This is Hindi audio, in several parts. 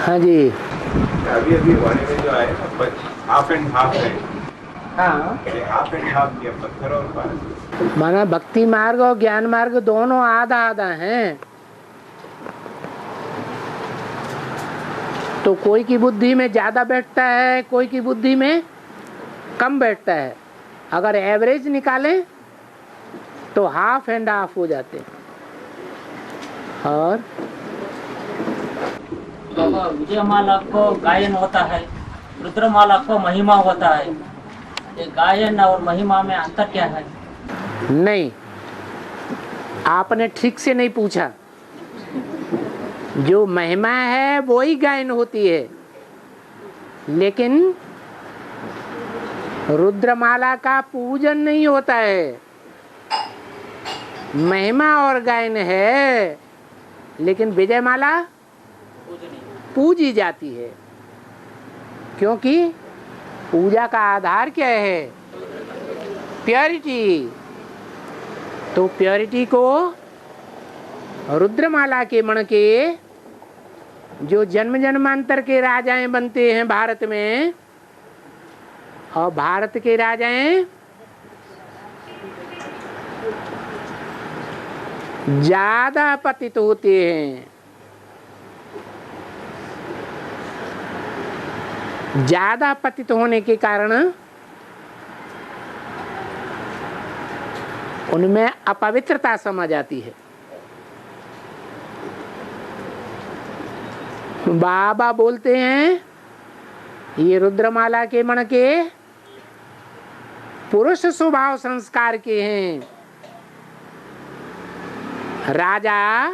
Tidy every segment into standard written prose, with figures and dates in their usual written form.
हाँ जी। अभी अभी वाणी में जो आए ना हाफ एंड हाफ है। हाँ, ये हाफ एंड हाफ किया, पत्थर और पानी। माना भक्ति मार्ग और ज्ञान मार्ग दोनों आधा आधा हैं। तो कोई की बुद्धि में ज्यादा बैठता है, कोई की बुद्धि में कम बैठता है। अगर एवरेज निकालें तो हाफ एंड हाफ हो जाते हैं। और विजयमाला को गायन होता है, रुद्रमाला को महिमा होता है। ये गायन और महिमा में अंतर क्या है? नहीं, आपने ठीक से नहीं पूछा। जो महिमा है वो ही गायन होती है, लेकिन रुद्रमाला का पूजन नहीं होता है। महिमा और गायन है, लेकिन विजयमाला पूजी जाती है। क्योंकि पूजा का आधार क्या है? प्योरिटी। तो प्योरिटी को रुद्रमाला के मण के जो जन्म जन्मांतर के राजाएं बनते हैं भारत में, और भारत के राजाएं ज्यादा पतित होते हैं। ज्यादा पतित होने के कारण उनमें अपवित्रता समा जाती है। बाबा बोलते हैं ये रुद्रमाला के मण के पुरुष स्वभाव संस्कार के हैं। राजा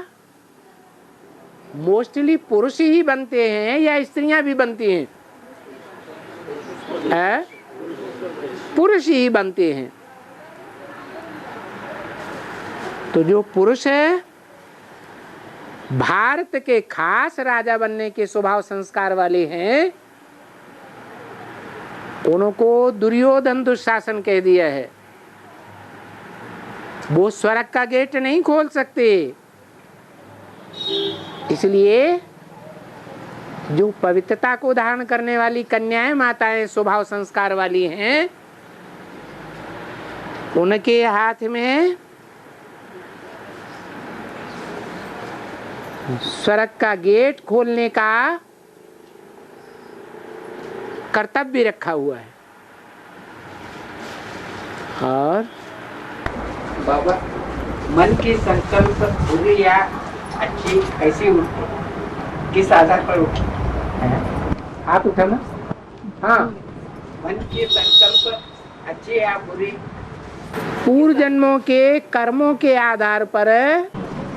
मोस्टली पुरुष ही बनते हैं या स्त्रियां भी बनती हैं? पुरुष ही बनते हैं। तो जो पुरुष है भारत के खास राजा बनने के स्वभाव संस्कार वाले हैं, उनको दुर्योधन दुशासन कह दिया है। वो स्वर्ग का गेट नहीं खोल सकते। इसलिए जो पवित्रता को धारण करने वाली कन्याएं माताएं स्वभाव संस्कार वाली हैं, उनके हाथ में स्वर्ग का गेट खोलने का कर्तव्य रखा हुआ है। और बाबा, मन की संकल्प बुरी या अच्छी कैसी उठती, किस आधार पर उठती? आप उठा ना। हाँ, मन की संकल्प अच्छी या बुरी? पूर्व जन्मों के कर्मों के आधार पर।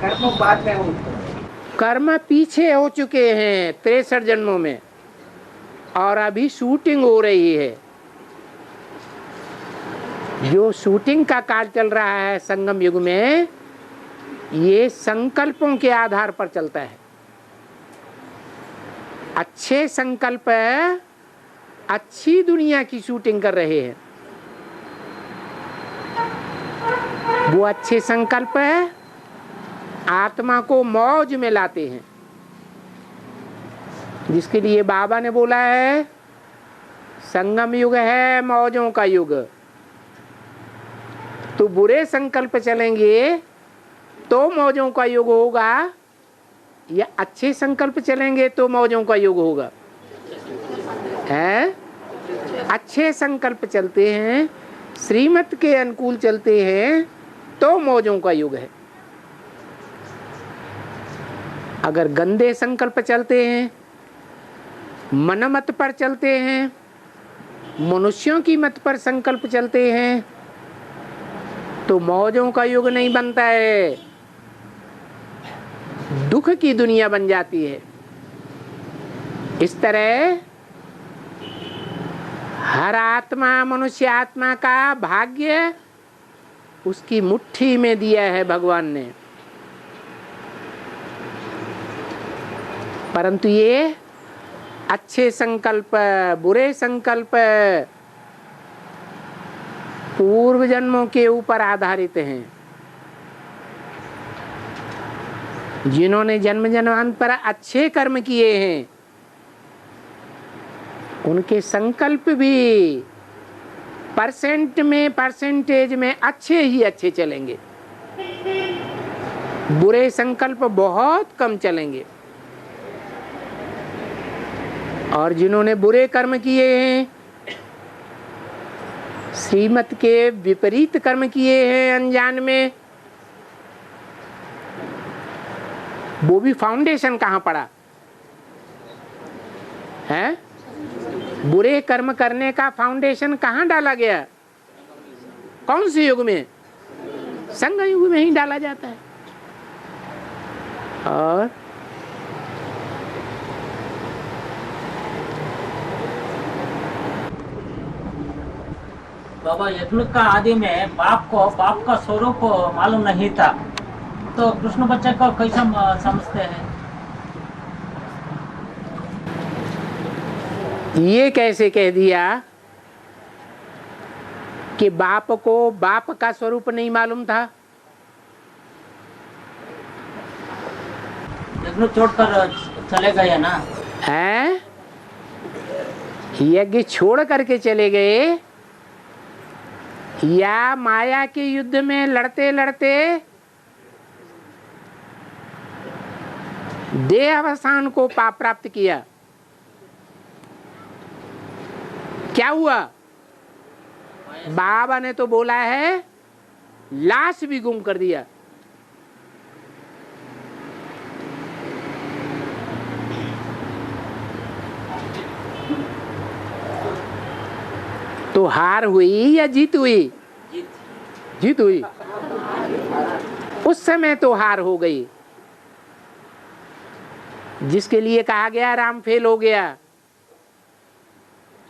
कर्म बाद में उठते, कर्म पीछे हो चुके हैं 63 जन्मों में, और अभी शूटिंग हो रही है। जो शूटिंग का काल चल रहा है संगम युग में, ये संकल्पों के आधार पर चलता है। अच्छे संकल्प अच्छी दुनिया की शूटिंग कर रहे हैं। वो अच्छे संकल्प आत्मा को मौज में लाते हैं, जिसके लिए बाबा ने बोला है संगम युग है मौजों का युग। तो बुरे संकल्प चलेंगे तो मौजों का युग होगा, या अच्छे संकल्प चलेंगे तो मौजों का युग होगा? है, अच्छे संकल्प चलते हैं, श्रीमत के अनुकूल चलते हैं तो मौजों का युग है। अगर गंदे संकल्प चलते हैं, मनमत पर चलते हैं, मनुष्यों की मत पर संकल्प चलते हैं, तो मौजों का युग नहीं बनता है, दुख की दुनिया बन जाती है। इस तरह हर आत्मा, मनुष्य आत्मा का भाग्य उसकी मुट्ठी में दिया है भगवान ने। परंतु ये अच्छे संकल्प, बुरे संकल्प पूर्व जन्मों के ऊपर आधारित हैं। जिन्होंने जन्म जन्मांतर पर अच्छे कर्म किए हैं, उनके संकल्प भी परसेंटेज में अच्छे ही अच्छे चलेंगे, बुरे संकल्प बहुत कम चलेंगे। और जिन्होंने बुरे कर्म किए हैं, श्रीमत के विपरीत कर्म किए हैं अनजान में, वो भी फाउंडेशन कहाँ पड़ा है? बुरे कर्म करने का फाउंडेशन कहाँ डाला गया? कौन से युग में? संग युग में ही डाला जाता है। और बाबा, यज्ञ का आदि में बाप का स्वरूप मालूम नहीं था, तो कृष्ण बच्चे को कैसे समझते हैं? ये कैसे कह दिया कि बाप को बाप का स्वरूप नहीं मालूम था? यज्ञ छोड़कर चले गए ना? हैं? यज्ञ छोड़ करके चले गए या माया के युद्ध में लड़ते लड़ते देह अवसान को पाप प्राप्त किया? क्या हुआ? बाबा ने तो बोला है लाश भी गुम कर दिया। तो हार हुई या जीत हुई? जीत हुई। उस समय तो हार हो गई, जिसके लिए कहा गया राम फेल हो गया,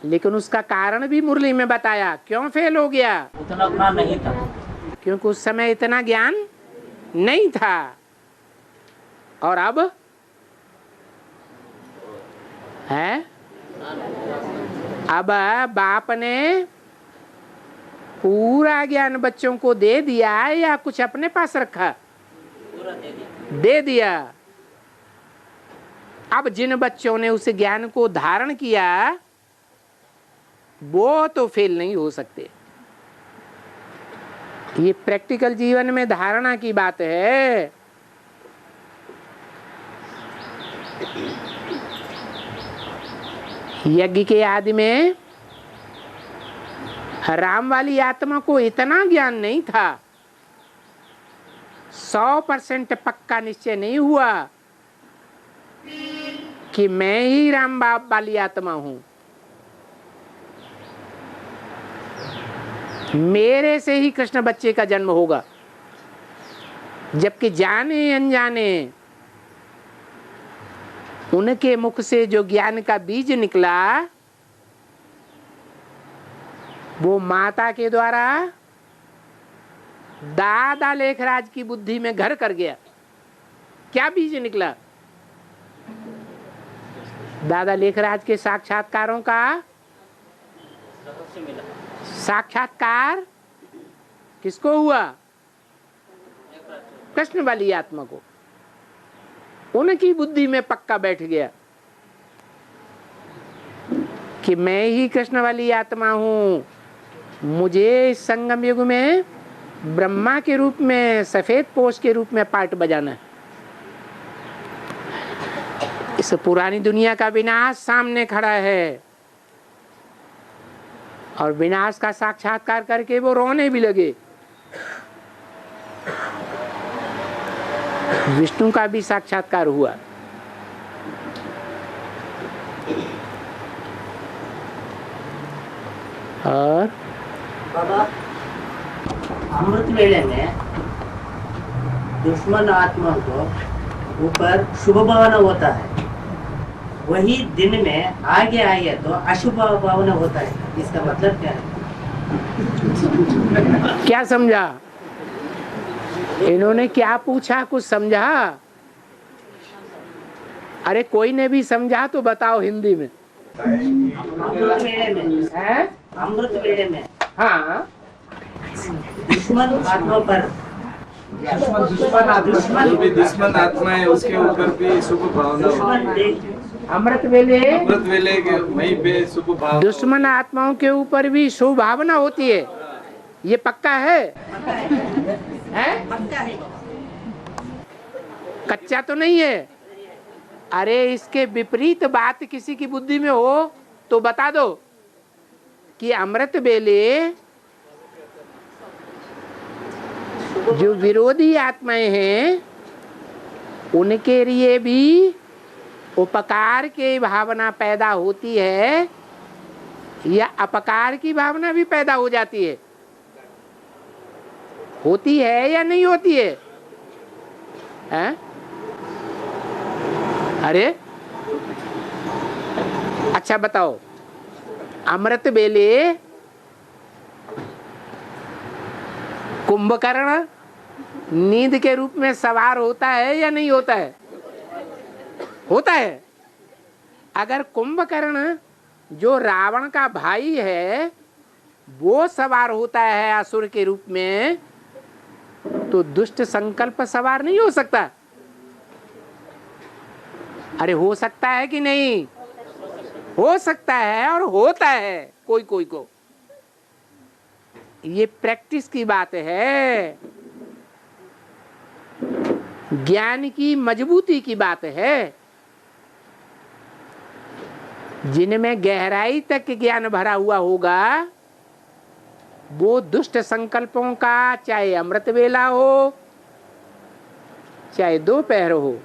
लेकिन उसका कारण भी मुरली में बताया क्यों फेल हो गया। उतना ज्ञान नहीं था, क्योंकि उस समय इतना ज्ञान नहीं था। और अब है, अब बाप ने पूरा ज्ञान बच्चों को दे दिया या कुछ अपने पास रखा? पूरा दे दिया। अब जिन बच्चों ने उस ज्ञान को धारण किया वो तो फेल नहीं हो सकते। ये प्रैक्टिकल जीवन में धारणा की बात है। यज्ञ के आदि में राम वाली आत्मा को इतना ज्ञान नहीं था, 100% पक्का निश्चय नहीं हुआ कि मैं ही राम बाप वाली आत्मा हूं, मेरे से ही कृष्ण बच्चे का जन्म होगा। जबकि जाने अनजाने उनके मुख से जो ज्ञान का बीज निकला वो माता के द्वारा दादा लेखराज की बुद्धि में घर कर गया। क्या बीज निकला? दादा लेखराज के साक्षात्कारों का साक्षात्कार किसको हुआ? कृष्ण वाली आत्मा को। उनकी बुद्धि में पक्का बैठ गया कि मैं ही कृष्ण वाली आत्मा हूं, मुझे इस संगम युग में ब्रह्मा के रूप में, सफेद पोष के रूप में पार्ट बजाना है। इस पुरानी दुनिया का विनाश सामने खड़ा है और विनाश का साक्षात्कार करके वो रोने भी लगे। विष्णु का भी साक्षात्कार हुआ। और बाबा, अमृत वेले में दुश्मन आत्मा को ऊपर शुभ भावना होता है, वही दिन में आगे आए तो अशुभ भावना होता है। इसका मतलब क्या है? क्या समझा? इन्होंने क्या पूछा? कुछ समझा? अरे कोई ने भी समझा तो बताओ हिंदी में। अमृत वेले में है? अमृत वेले में हाँ, दुश्मन आत्मा पर दुश्मन आत्मा है, उसके ऊपर भी शुभ भावना दुश्मन अमृत वेले अमृत वेले के वहीं पे शुभ भाव दुश्मन आत्माओं के ऊपर भी शुभ भावना होती है, ये पक्का है? कच्चा तो नहीं है। अरे इसके विपरीत बात किसी की बुद्धि में हो तो बता दो कि अमृत वेले जो विरोधी आत्माएं हैं उनके लिए भी उपकार की भावना पैदा होती है या अपकार की भावना भी पैदा हो जाती है? होती है या नहीं होती है? हैं? अरे अच्छा बताओ, अमृत वेले कुंभकर्ण नींद के रूप में सवार होता है या नहीं होता है? होता है। अगर कुंभकर्ण जो रावण का भाई है वो सवार होता है असुर के रूप में, तो दुष्ट संकल्प सवार नहीं हो सकता? अरे हो सकता है कि नहीं? हो सकता है और होता है कोई कोई को। ये प्रैक्टिस की बात है, ज्ञान की मजबूती की बात है। जिनमें गहराई तक ज्ञान भरा हुआ होगा वो दुष्ट संकल्पों का, चाहे अमृत वेला हो चाहे दोपहर हो,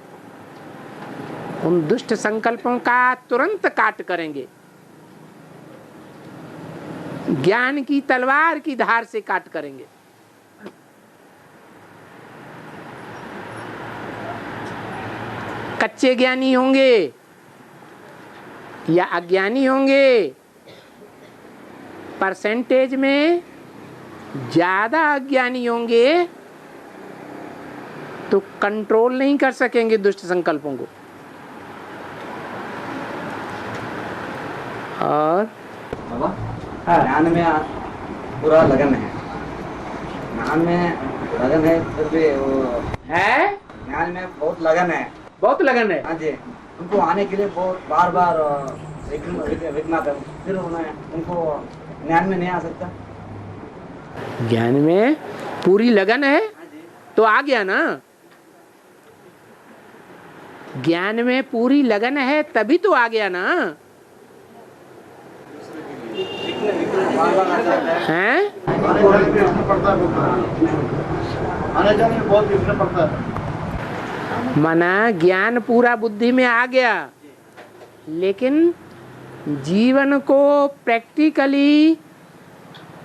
उन दुष्ट संकल्पों का तुरंत काट करेंगे, ज्ञान की तलवार की धार से काट करेंगे। कच्चे ज्ञानी होंगे या अज्ञानी होंगे, परसेंटेज में ज्यादा अज्ञानी होंगे तो कंट्रोल नहीं कर सकेंगे दुष्ट संकल्पों को। और ज्ञान में पूरा लगन है, ज्ञान में लगन है, फिर भी वो है, ज्ञान में बहुत लगन है, बहुत लगन है। हाँ जी। उनको आने के लिए बहुत बार बार विघ्न आता है, फिर उनको ज्ञान में नहीं आ सकता। ज्ञान में पूरी लगन है तो आ गया ना। ज्ञान में पूरी लगन है तभी तो आ गया ना। हैं? आने जाने में बहुत विघ्न पड़ता है। माना ज्ञान पूरा बुद्धि में आ गया, लेकिन जीवन को प्रैक्टिकली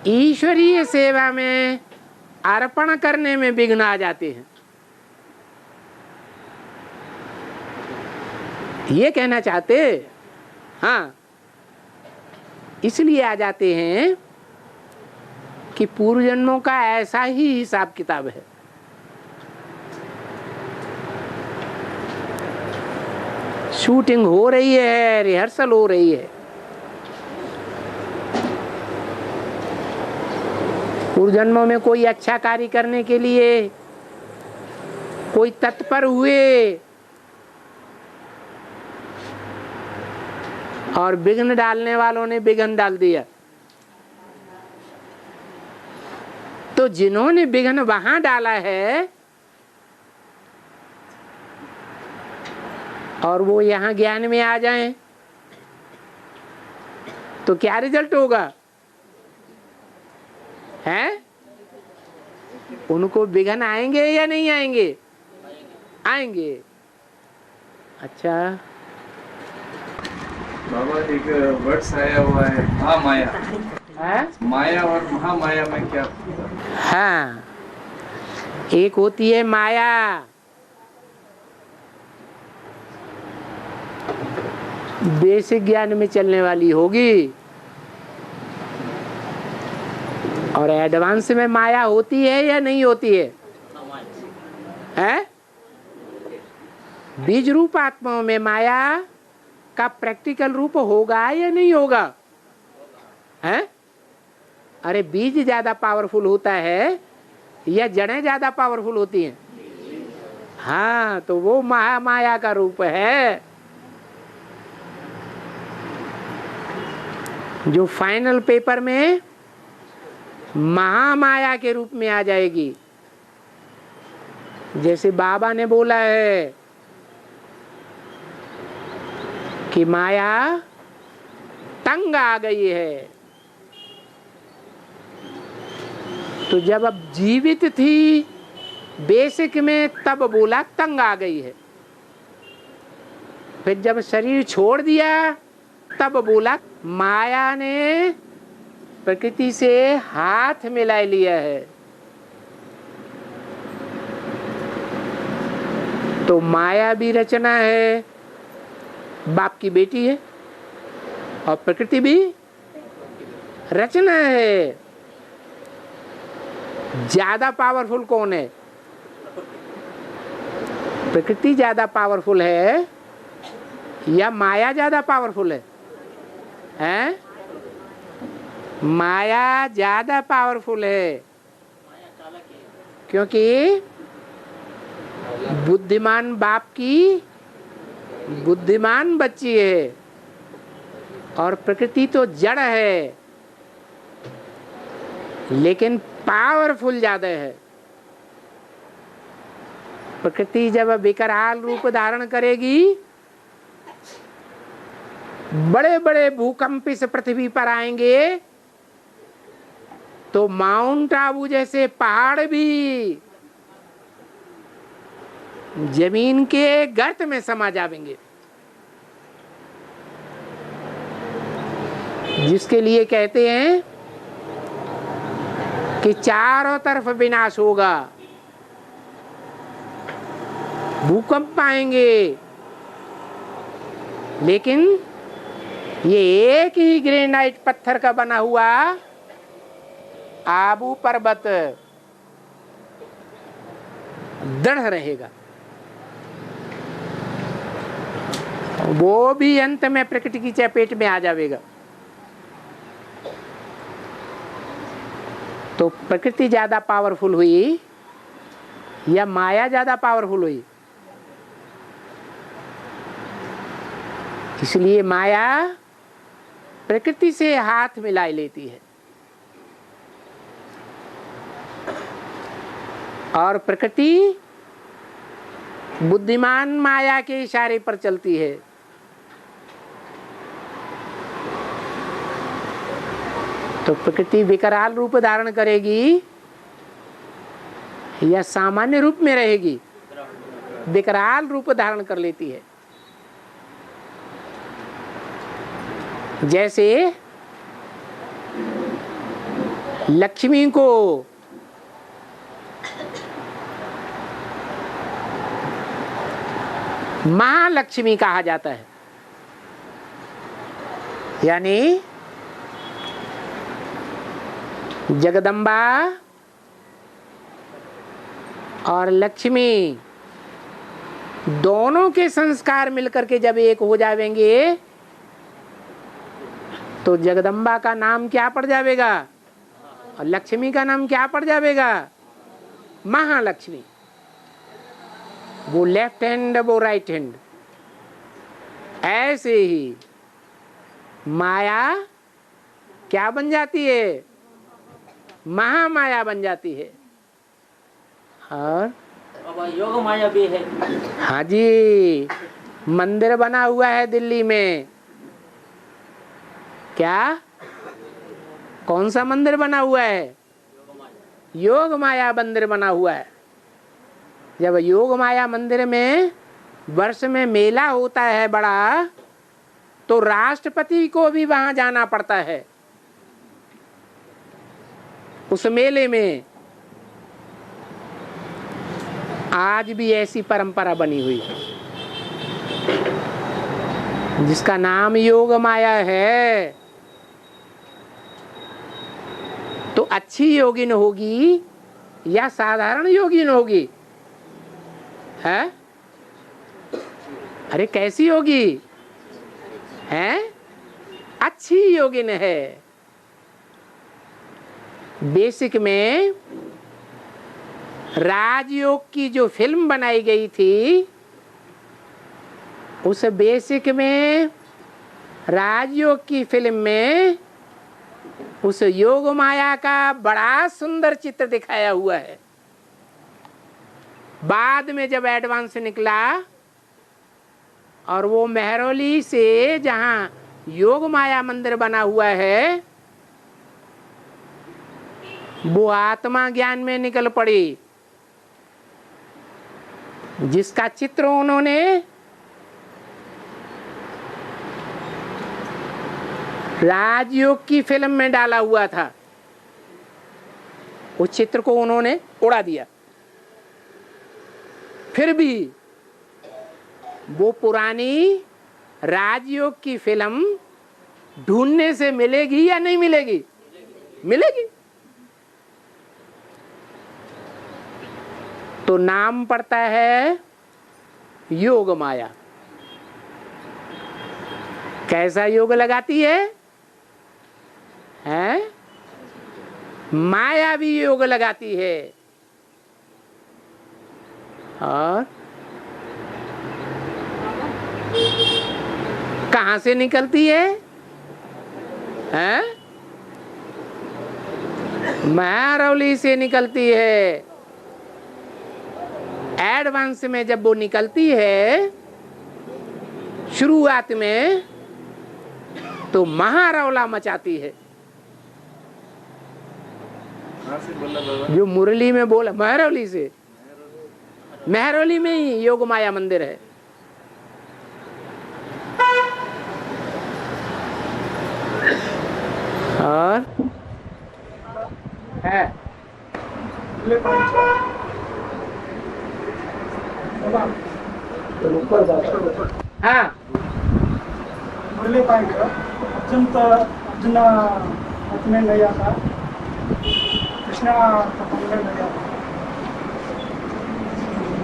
ईश्वरीय सेवा में अर्पण करने में विघ्न आ जाते हैं। ये कहना चाहते? हाँ, इसलिए आ जाते हैं कि पूर्व जन्मों का ऐसा ही हिसाब किताब है। शूटिंग हो रही है, रिहर्सल हो रही है। पूर्व जन्मों में कोई अच्छा कार्य करने के लिए कोई तत्पर हुए और विघ्न डालने वालों ने विघ्न डाल दिया। तो जिन्होंने विघ्न वहां डाला है और वो यहाँ ज्ञान में आ जाएं तो क्या रिजल्ट होगा? हैं? उनको विघ्न आएंगे या नहीं आएंगे? आएंगे। अच्छा, बाबा एक वर्ड्स आया हुआ है महामाया। है? माया और महामाया में क्या? हाँ, एक होती है माया, बेसिक ज्ञान में चलने वाली होगी, और एडवांस में माया होती है या नहीं होती है? हैं? बीज रूप आत्माओं में माया का प्रैक्टिकल रूप होगा या नहीं होगा? हैं? अरे बीज ज्यादा पावरफुल होता है या जड़ें ज्यादा पावरफुल होती हैं? हाँ, तो वो महामाया का रूप है। जो फाइनल पेपर में महामाया के रूप में आ जाएगी। जैसे बाबा ने बोला है कि माया तंग आ गई है, तो जब अब जीवित थी बेसिक में तब बोला तंग आ गई है, फिर जब शरीर छोड़ दिया तब बोला माया ने प्रकृति से हाथ मिला लिया है। तो माया भी रचना है, बाप की बेटी है, और प्रकृति भी रचना है। ज्यादा पावरफुल कौन है? प्रकृति ज्यादा पावरफुल है या माया ज्यादा पावरफुल है? हैं? माया ज्यादा पावरफुल है, क्योंकि बुद्धिमान बाप की बुद्धिमान बच्ची है, और प्रकृति तो जड़ है लेकिन पावरफुल ज्यादा है। प्रकृति जब विकराल रूप धारण करेगी, बड़े बड़े भूकंप इस पृथ्वी पर आएंगे, तो माउंट आबू जैसे पहाड़ भी जमीन के गर्त में समा जाएंगे, जिसके लिए कहते हैं कि चारों तरफ विनाश होगा, भूकंप आएंगे, लेकिन ये एक ही ग्रेनाइट पत्थर का बना हुआ आबू पर्वत दृढ़ रहेगा। वो भी अंत में प्रकृति की चपेट में आ जाएगा। तो प्रकृति ज्यादा पावरफुल हुई या माया ज्यादा पावरफुल हुई? इसलिए माया प्रकृति से हाथ मिला लेती है, और प्रकृति बुद्धिमान माया के इशारे पर चलती है। तो प्रकृति विकराल रूप धारण करेगी या सामान्य रूप में रहेगी? विकराल रूप धारण कर लेती है। जैसे लक्ष्मी को महालक्ष्मी कहा जाता है, यानी जगदम्बा और लक्ष्मी दोनों के संस्कार मिलकर के जब एक हो जाएंगे, तो जगदम्बा का नाम क्या पड़ जाएगा और लक्ष्मी का नाम क्या पड़ जाएगा? महालक्ष्मी। वो लेफ्ट हैंड, वो राइट हैंड। ऐसे ही माया क्या बन जाती है? महामाया बन जाती है। और योग माया भी है। हाँ जी, मंदिर बना हुआ है दिल्ली में। क्या? कौन सा मंदिर बना हुआ है? योग माया मंदिर बना हुआ है। जब योग माया मंदिर में वर्ष में मेला होता है बड़ा, तो राष्ट्रपति को भी वहां जाना पड़ता है। उस मेले में आज भी ऐसी परंपरा बनी हुई है, जिसका नाम योग माया है। तो अच्छी योगिन होगी या साधारण योगिन होगी? है? अरे कैसी होगी? है? अच्छी योगिन है। बेसिक में राजयोग की जो फिल्म बनाई गई थी, उस बेसिक में राजयोग की फिल्म में उस योग माया का बड़ा सुंदर चित्र दिखाया हुआ है। बाद में जब एडवांस निकला और वो मेहरौली से जहां योग माया मंदिर बना हुआ है, वो आत्मा ज्ञान में निकल पड़ी, जिसका चित्र उन्होंने राजयोग की फिल्म में डाला हुआ था। उस चित्र को उन्होंने उड़ा दिया। फिर भी वो पुरानी राजयोग की फिल्म ढूंढने से मिलेगी या नहीं मिलेगी? मिलेगी। तो नाम पड़ता है योग माया। कैसा योग लगाती है? हैं? माया भी योग लगाती है। और कहां से निकलती है? हैं? मेहरौली से निकलती है। एडवांस में जब वो निकलती है शुरुआत में, तो महारौला मचाती है। जो मुरली में बोला, मेहरौली से, मेहरौली में ही योग माया मंदिर है। और है हाँ, मुरली पॉइंट अर्जुन हाथ में नहीं आता, कृष्णा हाथ में नहीं आता।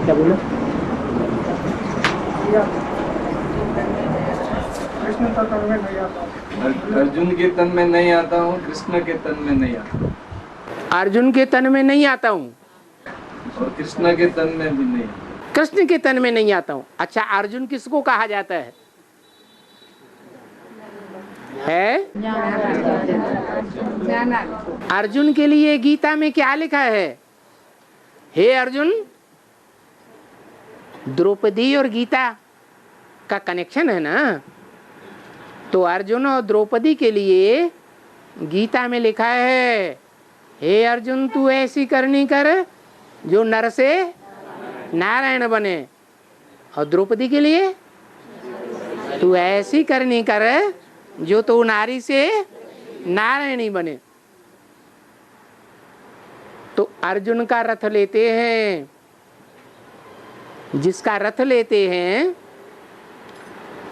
क्या बोले? कृष्ण तो तन में नहीं आता। अर्जुन के तन में नहीं आता हूँ, कृष्ण के तन में नहीं आता। अर्जुन के तन में नहीं आता हूँ और कृष्ण के तन में भी नहीं। कृष्ण के तन में नहीं आता हूँ। अच्छा, अर्जुन किसको कहा जाता है? अर्जुन के लिए गीता में क्या लिखा है? हे अर्जुन, द्रौपदी और गीता का कनेक्शन है ना, तो अर्जुन और द्रौपदी के लिए गीता में लिखा है, हे अर्जुन तू ऐसी करनी कर जो नर से नारायण बने, और द्रौपदी के लिए तू ऐसी करनी कर जो तो नारी से नारायणी बने। तो अर्जुन का रथ लेते हैं, जिसका रथ लेते हैं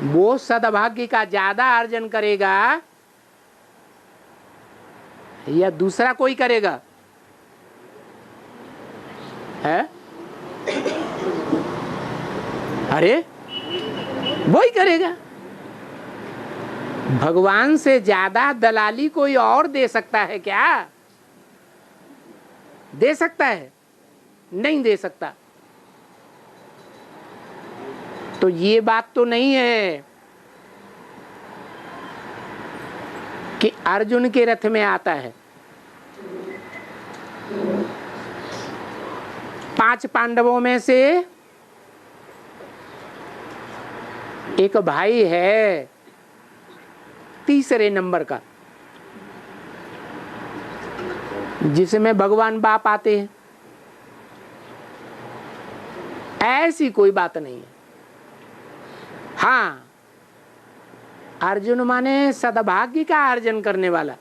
वो सद्भाग्य का ज्यादा अर्जन करेगा या दूसरा कोई करेगा? है? अरे वही करेगा। भगवान से ज्यादा दलाली कोई और दे सकता है क्या? दे सकता है? नहीं दे सकता। तो ये बात तो नहीं है कि अर्जुन के रथ में आता है। 5 पांडवों में से एक भाई है तीसरे नंबर का, जिसमें भगवान बाप आते हैं। ऐसी कोई बात नहीं है। हाँ, अर्जुन माने सद्भाग्य का अर्जन करने वाला।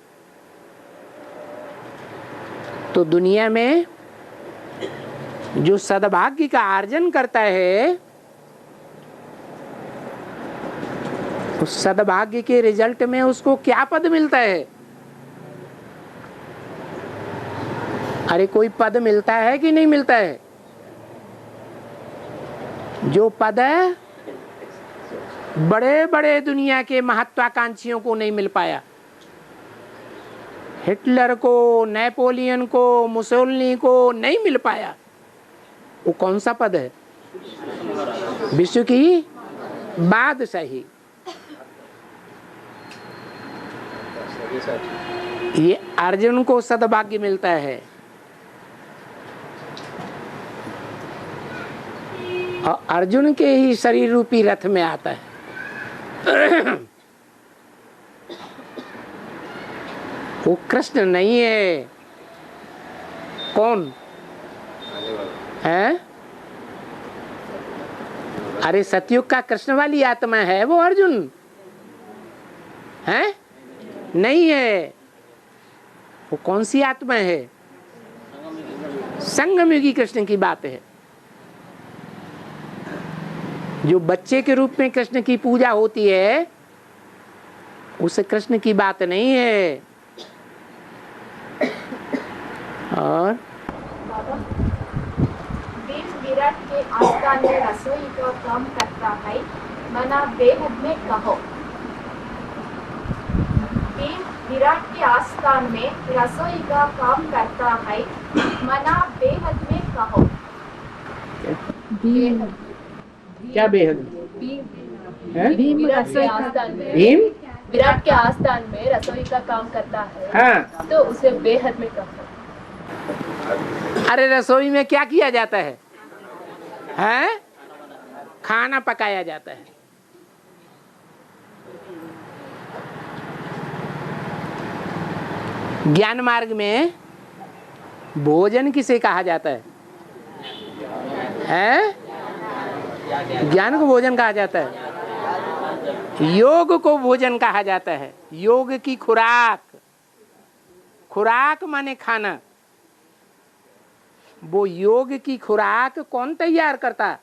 तो दुनिया में जो सद्भाग्य का अर्जन करता है, उस सद्भाग्य के रिजल्ट में उसको क्या पद मिलता है? अरे कोई पद मिलता है कि नहीं मिलता है? जो पद बड़े बड़े दुनिया के महत्वाकांक्षियों को नहीं मिल पाया, हिटलर को, नेपोलियन को, मुसोलिनी को नहीं मिल पाया, वो कौन सा पद है? विश्व की बादशाही। ये अर्जुन को सद्भाग्य मिलता है और अर्जुन के ही शरीर रूपी रथ में आता है। वो कृष्ण नहीं है। कौन है? अरे सतयुग का कृष्ण वाली आत्मा है वो अर्जुन है? नहीं है। वो कौन सी आत्मा है? संगमयुगी कृष्ण की बात है। जो बच्चे के रूप में कृष्ण की पूजा होती है उस कृष्ण की बात नहीं है। और विराट के आस्थान में रसोई का काम करता है, मना बेहद में कहो। विराट के आस्थान में रसोई का काम करता है, मना बेहद में कहो। क्या बेहद? भीम विराट के आस्थान में रसोई का काम करता है, हाँ। तो उसे बेहद में कहो। अरे रसोई में क्या किया जाता है? हैं? खाना पकाया जाता है। ज्ञान मार्ग में भोजन किसे कहा जाता है? हैं? ज्ञान को भोजन कहा जाता है। योग को भोजन कहा जाता है। योग की खुराक, खुराक माने खाना। वो योग की खुराक कौन तैयार करता?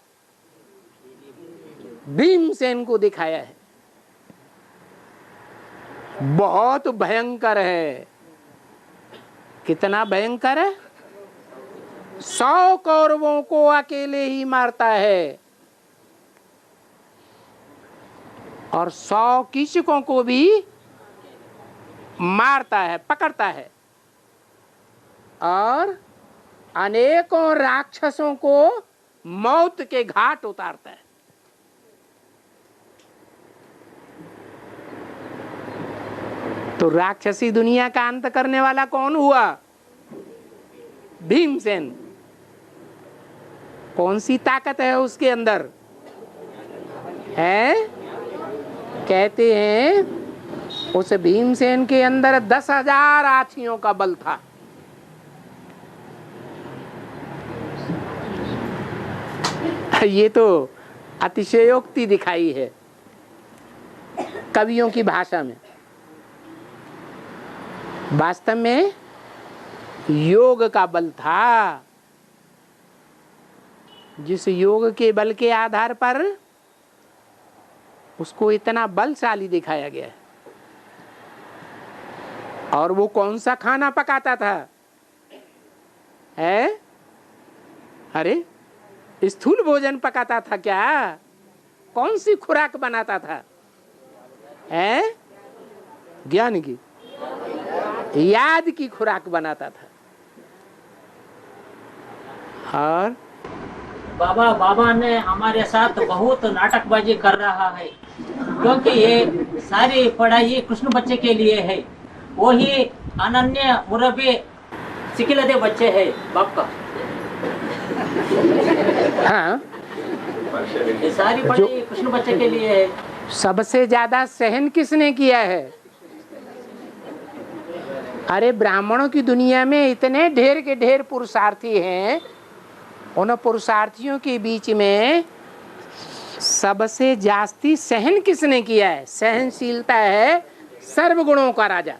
भीमसेन को दिखाया है। बहुत भयंकर है। कितना भयंकर है? 100 कौरवों को अकेले ही मारता है और 100 कीचकों को भी मारता है, पकड़ता है और अनेकों राक्षसों को मौत के घाट उतारता है। तो राक्षसी दुनिया का अंत करने वाला कौन हुआ? भीमसेन। कौन सी ताकत है उसके अंदर? है? कहते हैं उस भीमसेन के अंदर 10,000 हाथियों का बल था। ये तो अतिशयोक्ति दिखाई है कवियों की भाषा में। वास्तव में योग का बल था, जिस योग के बल के आधार पर उसको इतना बलशाली दिखाया गया है। और वो कौन सा खाना पकाता था? है? अरे स्थूल भोजन पकाता था क्या? कौन सी खुराक बनाता था? है? ज्ञान की, याद की खुराक बनाता था। और बाबा ने हमारे साथ बहुत नाटकबाजी कर रहा है, क्योंकि ये सारी पढ़ाई कृष्ण बच्चे के लिए है। वो ही अनन्य मुरबी सिखिलते बच्चे है बाप का। हाँ, ये सारी पढ़ाई कृष्ण बच्चे के लिए है। सबसे ज्यादा सहन किसने किया है? अरे ब्राह्मणों की दुनिया में इतने ढेर के ढेर पुरुषार्थी हैं, उन पुरुषार्थियों के बीच में सबसे जास्ती सहन किसने किया है? सहनशीलता है सर्वगुणों का राजा।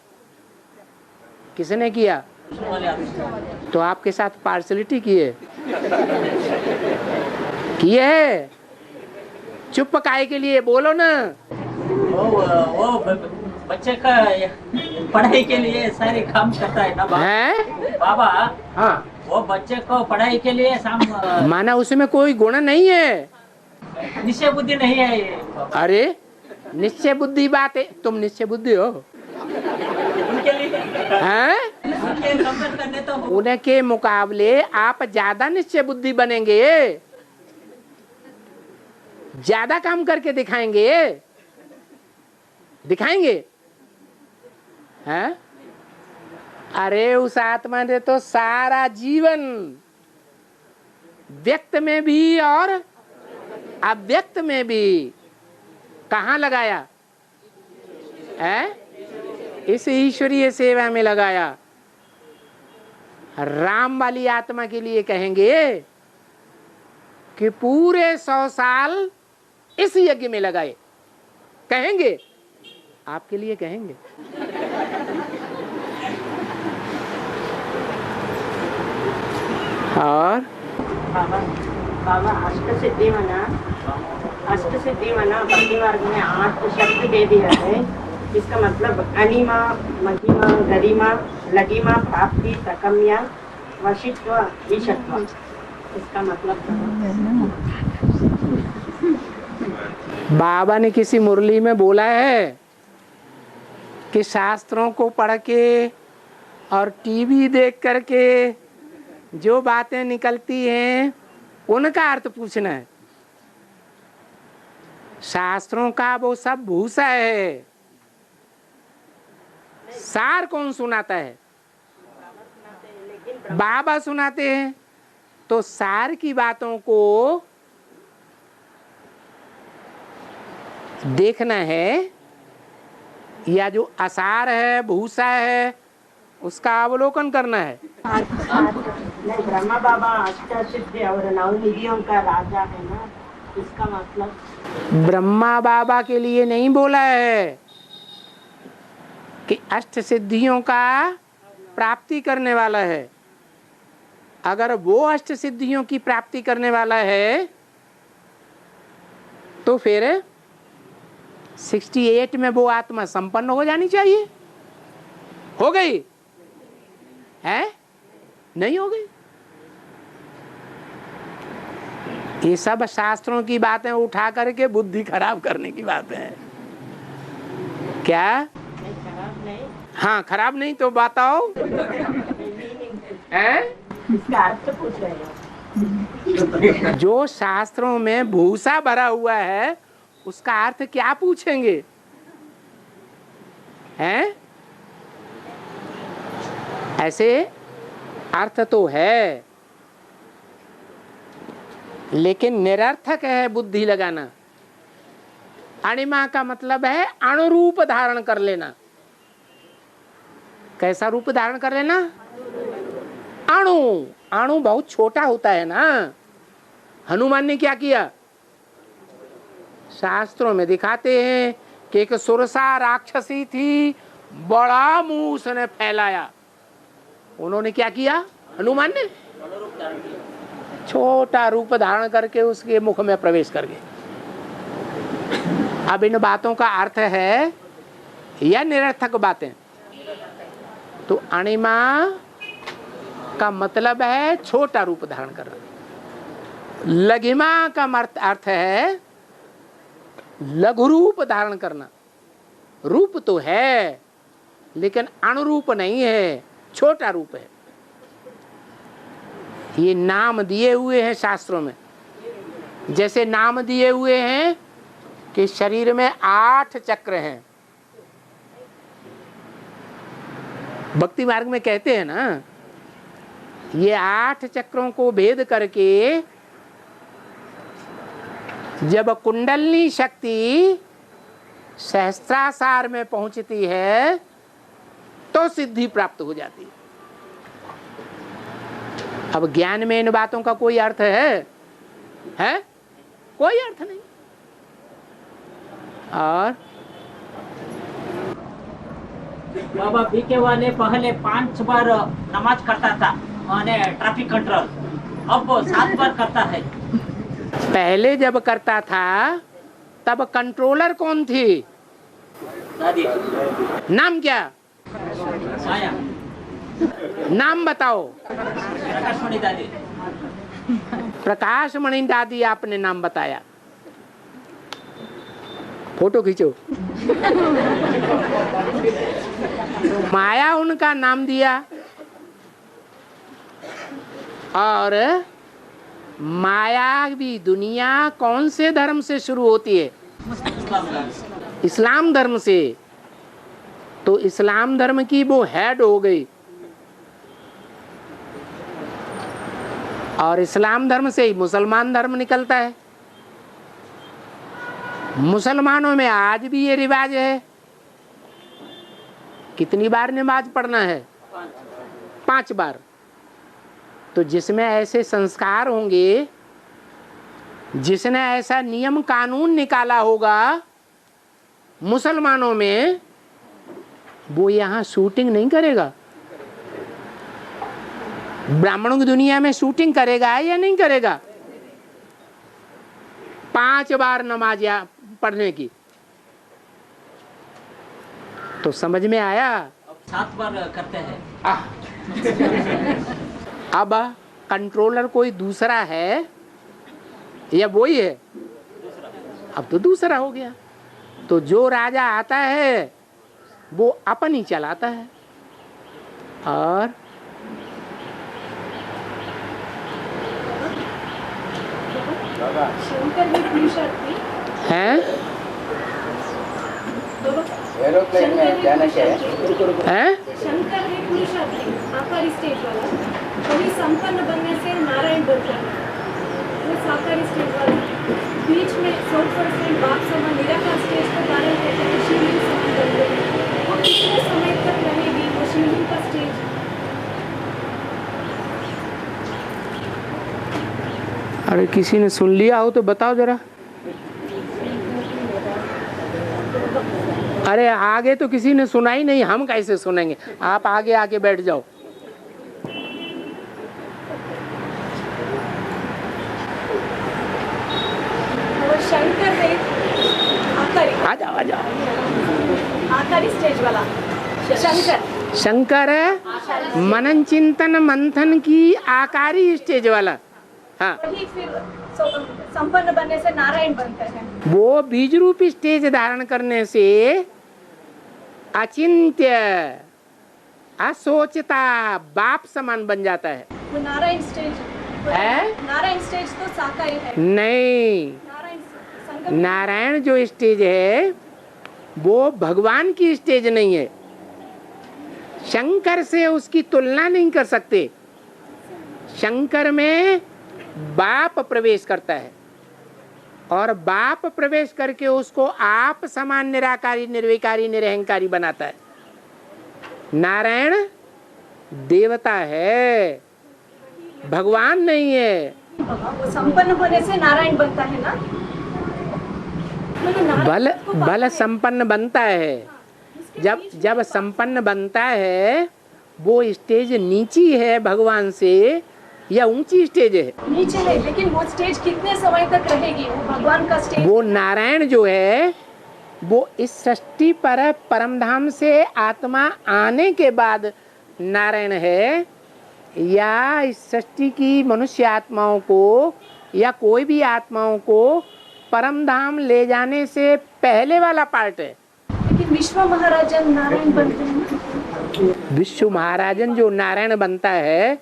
किसने किया? तो आपके साथ पार्शलिटी किए है? चुप काहे के लिए? बोलो ना। वो बच्चे का पढ़ाई के लिए सारे काम करता है ना बाबा। हाँ, वो बच्चे को पढ़ाई के लिए माना उसमें कोई गुण नहीं है, निश्चय बुद्धि नहीं है। अरे निश्चय बुद्धि बात है। तुम निश्चय बुद्धि हो? उनके लिए हैं? कंपेयर करने तो उनके मुकाबले आप ज्यादा निश्चय बुद्धि बनेंगे, ज्यादा काम करके दिखाएंगे। हैं? अरे उस आत्मा ने तो सारा जीवन व्यक्त में भी और अव्यक्त में भी कहाँ लगाया है? इस ईश्वरीय सेवा में लगाया। राम वाली आत्मा के लिए कहेंगे कि पूरे 100 साल इस यज्ञ में लगाए, कहेंगे आपके लिए कहेंगे। और बाबा अष्टसिद्धि भक्ति मार्ग में 8 शक्ति दे दिया है। इसका मतलब अनिमा, महिमा, गरिमा, लगिमा, प्राप्ति, तकम्या, वशित्व, ईशत्व। इसका मतलब बाबा ने किसी मुरली में बोला है कि शास्त्रों को पढ़ के और टीवी देख करके जो बातें निकलती हैं उनका अर्थ पूछना है। शास्त्रों का वो सब भूसा है, सार कौन सुनाता है? बाबा सुनाते हैं। तो सार की बातों को देखना है, या जो असार है, भूसा है, उसका अवलोकन करना है। ब्रह्मा बाबा अष्टसिद्धि और 9 निधियों का राजा है ना, इसका मतलब ब्रह्मा बाबा के लिए नहीं बोला है कि अष्ट सिद्धियों का प्राप्ति करने वाला है। अगर वो अष्ट सिद्धियों की प्राप्ति करने वाला है तो फिर 68 में वो आत्मा संपन्न हो जानी चाहिए। हो गई है? नहीं हो गई। ये सब शास्त्रों की बातें उठा करके बुद्धि खराब करने की बातें हैं। क्या? हाँ, खराब नहीं तो बताओ। हैं? इसका अर्थ पूछ रहे हैं। जो शास्त्रों में भूसा भरा हुआ है उसका अर्थ क्या पूछेंगे? हैं? ऐसे अर्थ तो है, लेकिन निरर्थक है बुद्धि लगाना। अणिमा का मतलब है अणुरूप धारण कर लेना। कैसा रूप धारण कर लेना? अणु। अणु बहुत छोटा होता है ना। हनुमान ने क्या किया? शास्त्रों में दिखाते हैं कि एक सुरसा राक्षसी थी, बड़ा मुंह उसने फैलाया। उन्होंने क्या किया? हनुमान ने छोटा रूप धारण करके उसके मुख में प्रवेश कर गए। अब इन बातों का अर्थ है या निरर्थक बातें? तो अणिमा का मतलब है छोटा रूप धारण करना। लघिमा का अर्थ है लघु रूप धारण करना। रूप तो है लेकिन अणुरूप नहीं है, छोटा रूप है। ये नाम दिए हुए हैं शास्त्रों में। जैसे नाम दिए हुए हैं कि शरीर में 8 चक्र हैं। भक्ति मार्ग में कहते हैं ना, ये 8 चक्रों को भेद करके जब कुंडलनी शक्ति सहस्त्रासार में पहुंचती है तो सिद्धि प्राप्त हो जाती है। अब ज्ञान में इन बातों का कोई अर्थ है? कोई अर्थ नहीं। और बाबा बीके वाले पहले 5 बार नमाज करता था, माने ट्रैफिक कंट्रोल। अब वो 7 बार करता है। पहले जब करता था तब कंट्रोलर कौन थी? दादी। नाम क्या? माया। नाम बताओ। प्रकाशमणि दादी। प्रकाशमणि दादी आपने नाम बताया। फोटो खींचो। माया उनका नाम दिया। और मायावी दुनिया कौन से धर्म से शुरू होती है? इस्लाम धर्म से। तो इस्लाम धर्म की वो हेड हो गई और इस्लाम धर्म से ही मुसलमान धर्म निकलता है। मुसलमानों में आज भी ये रिवाज है। कितनी बार नमाज पढ़ना है? 5 बार। तो जिसमें ऐसे संस्कार होंगे, जिसने ऐसा नियम कानून निकाला होगा मुसलमानों में, वो यहाँ शूटिंग नहीं करेगा। ब्राह्मणों की दुनिया में शूटिंग करेगा या नहीं करेगा? 5 बार नमाज पढ़ने की। तो समझ में आया? 7 बार करते हैं। अब कंट्रोलर कोई दूसरा है या वही है? अब तो दूसरा हो गया। तो जो राजा आता है वो अपन ही चलाता है। और शंकर भी पुरुषार्थी हैं? एरोप्लेन में जाना चाहिए। हैं? शंकर भी पुरुषार्थी आकारी स्टेज वाला, वही संपन्न बनने से नारायण बनता है। वो साकारी स्टेज वाला बीच में 100% बाप समान निराकार स्टेज को धारण करके वो शिवलिंग समान बन गई। वो कितने समय तक रहेगी वो शिवलिंग का स्टेज? अरे किसी ने सुन लिया हो तो बताओ जरा। अरे आगे तो किसी ने सुना ही नहीं, हम कैसे सुनेंगे? आप आगे आके बैठ जाओ। वो शंकर है आकारी, आ जाओ आ जाओ। आकारी स्टेज वाला शंकर। शंकर है मनन चिंतन मंथन की आकारी स्टेज वाला। हाँ, वही फिर संपन्न बनने से नारायण बनते हैं। वो बीज रूपी स्टेज धारण करने से अचिंत्य असोचता बाप समान बन जाता है। वो नारायण स्टेज है? नारायण स्टेज तो साकारी है। नहीं, नारायण संगम नारायण जो स्टेज है वो भगवान की स्टेज नहीं है। शंकर से उसकी तुलना नहीं कर सकते। शंकर में बाप प्रवेश करता है और बाप प्रवेश करके उसको आप समान निराकारी निर्विकारी निरहंकारी बनाता है। नारायण देवता है, भगवान नहीं है। वो संपन्न होने से नारायण बनता है ना? मतलब नारायण बल को बल पाता है। संपन्न बनता है। जब संपन्न बनता है वो स्टेज नीची है भगवान से या ऊंची स्टेज है? नीचे है, लेकिन वो स्टेज कितने समय तक रहेगी? वो भगवान का स्टेज। वो नारायण जो है वो इस सृष्टि पर परमधाम से आत्मा आने के बाद नारायण है, या इस सृष्टि की मनुष्य आत्माओं को या कोई भी आत्माओं को परमधाम ले जाने से पहले वाला पार्ट है। लेकिन विश्व महाराजन नारायण बनते हैं। विश्व महाराजन जो नारायण बनता है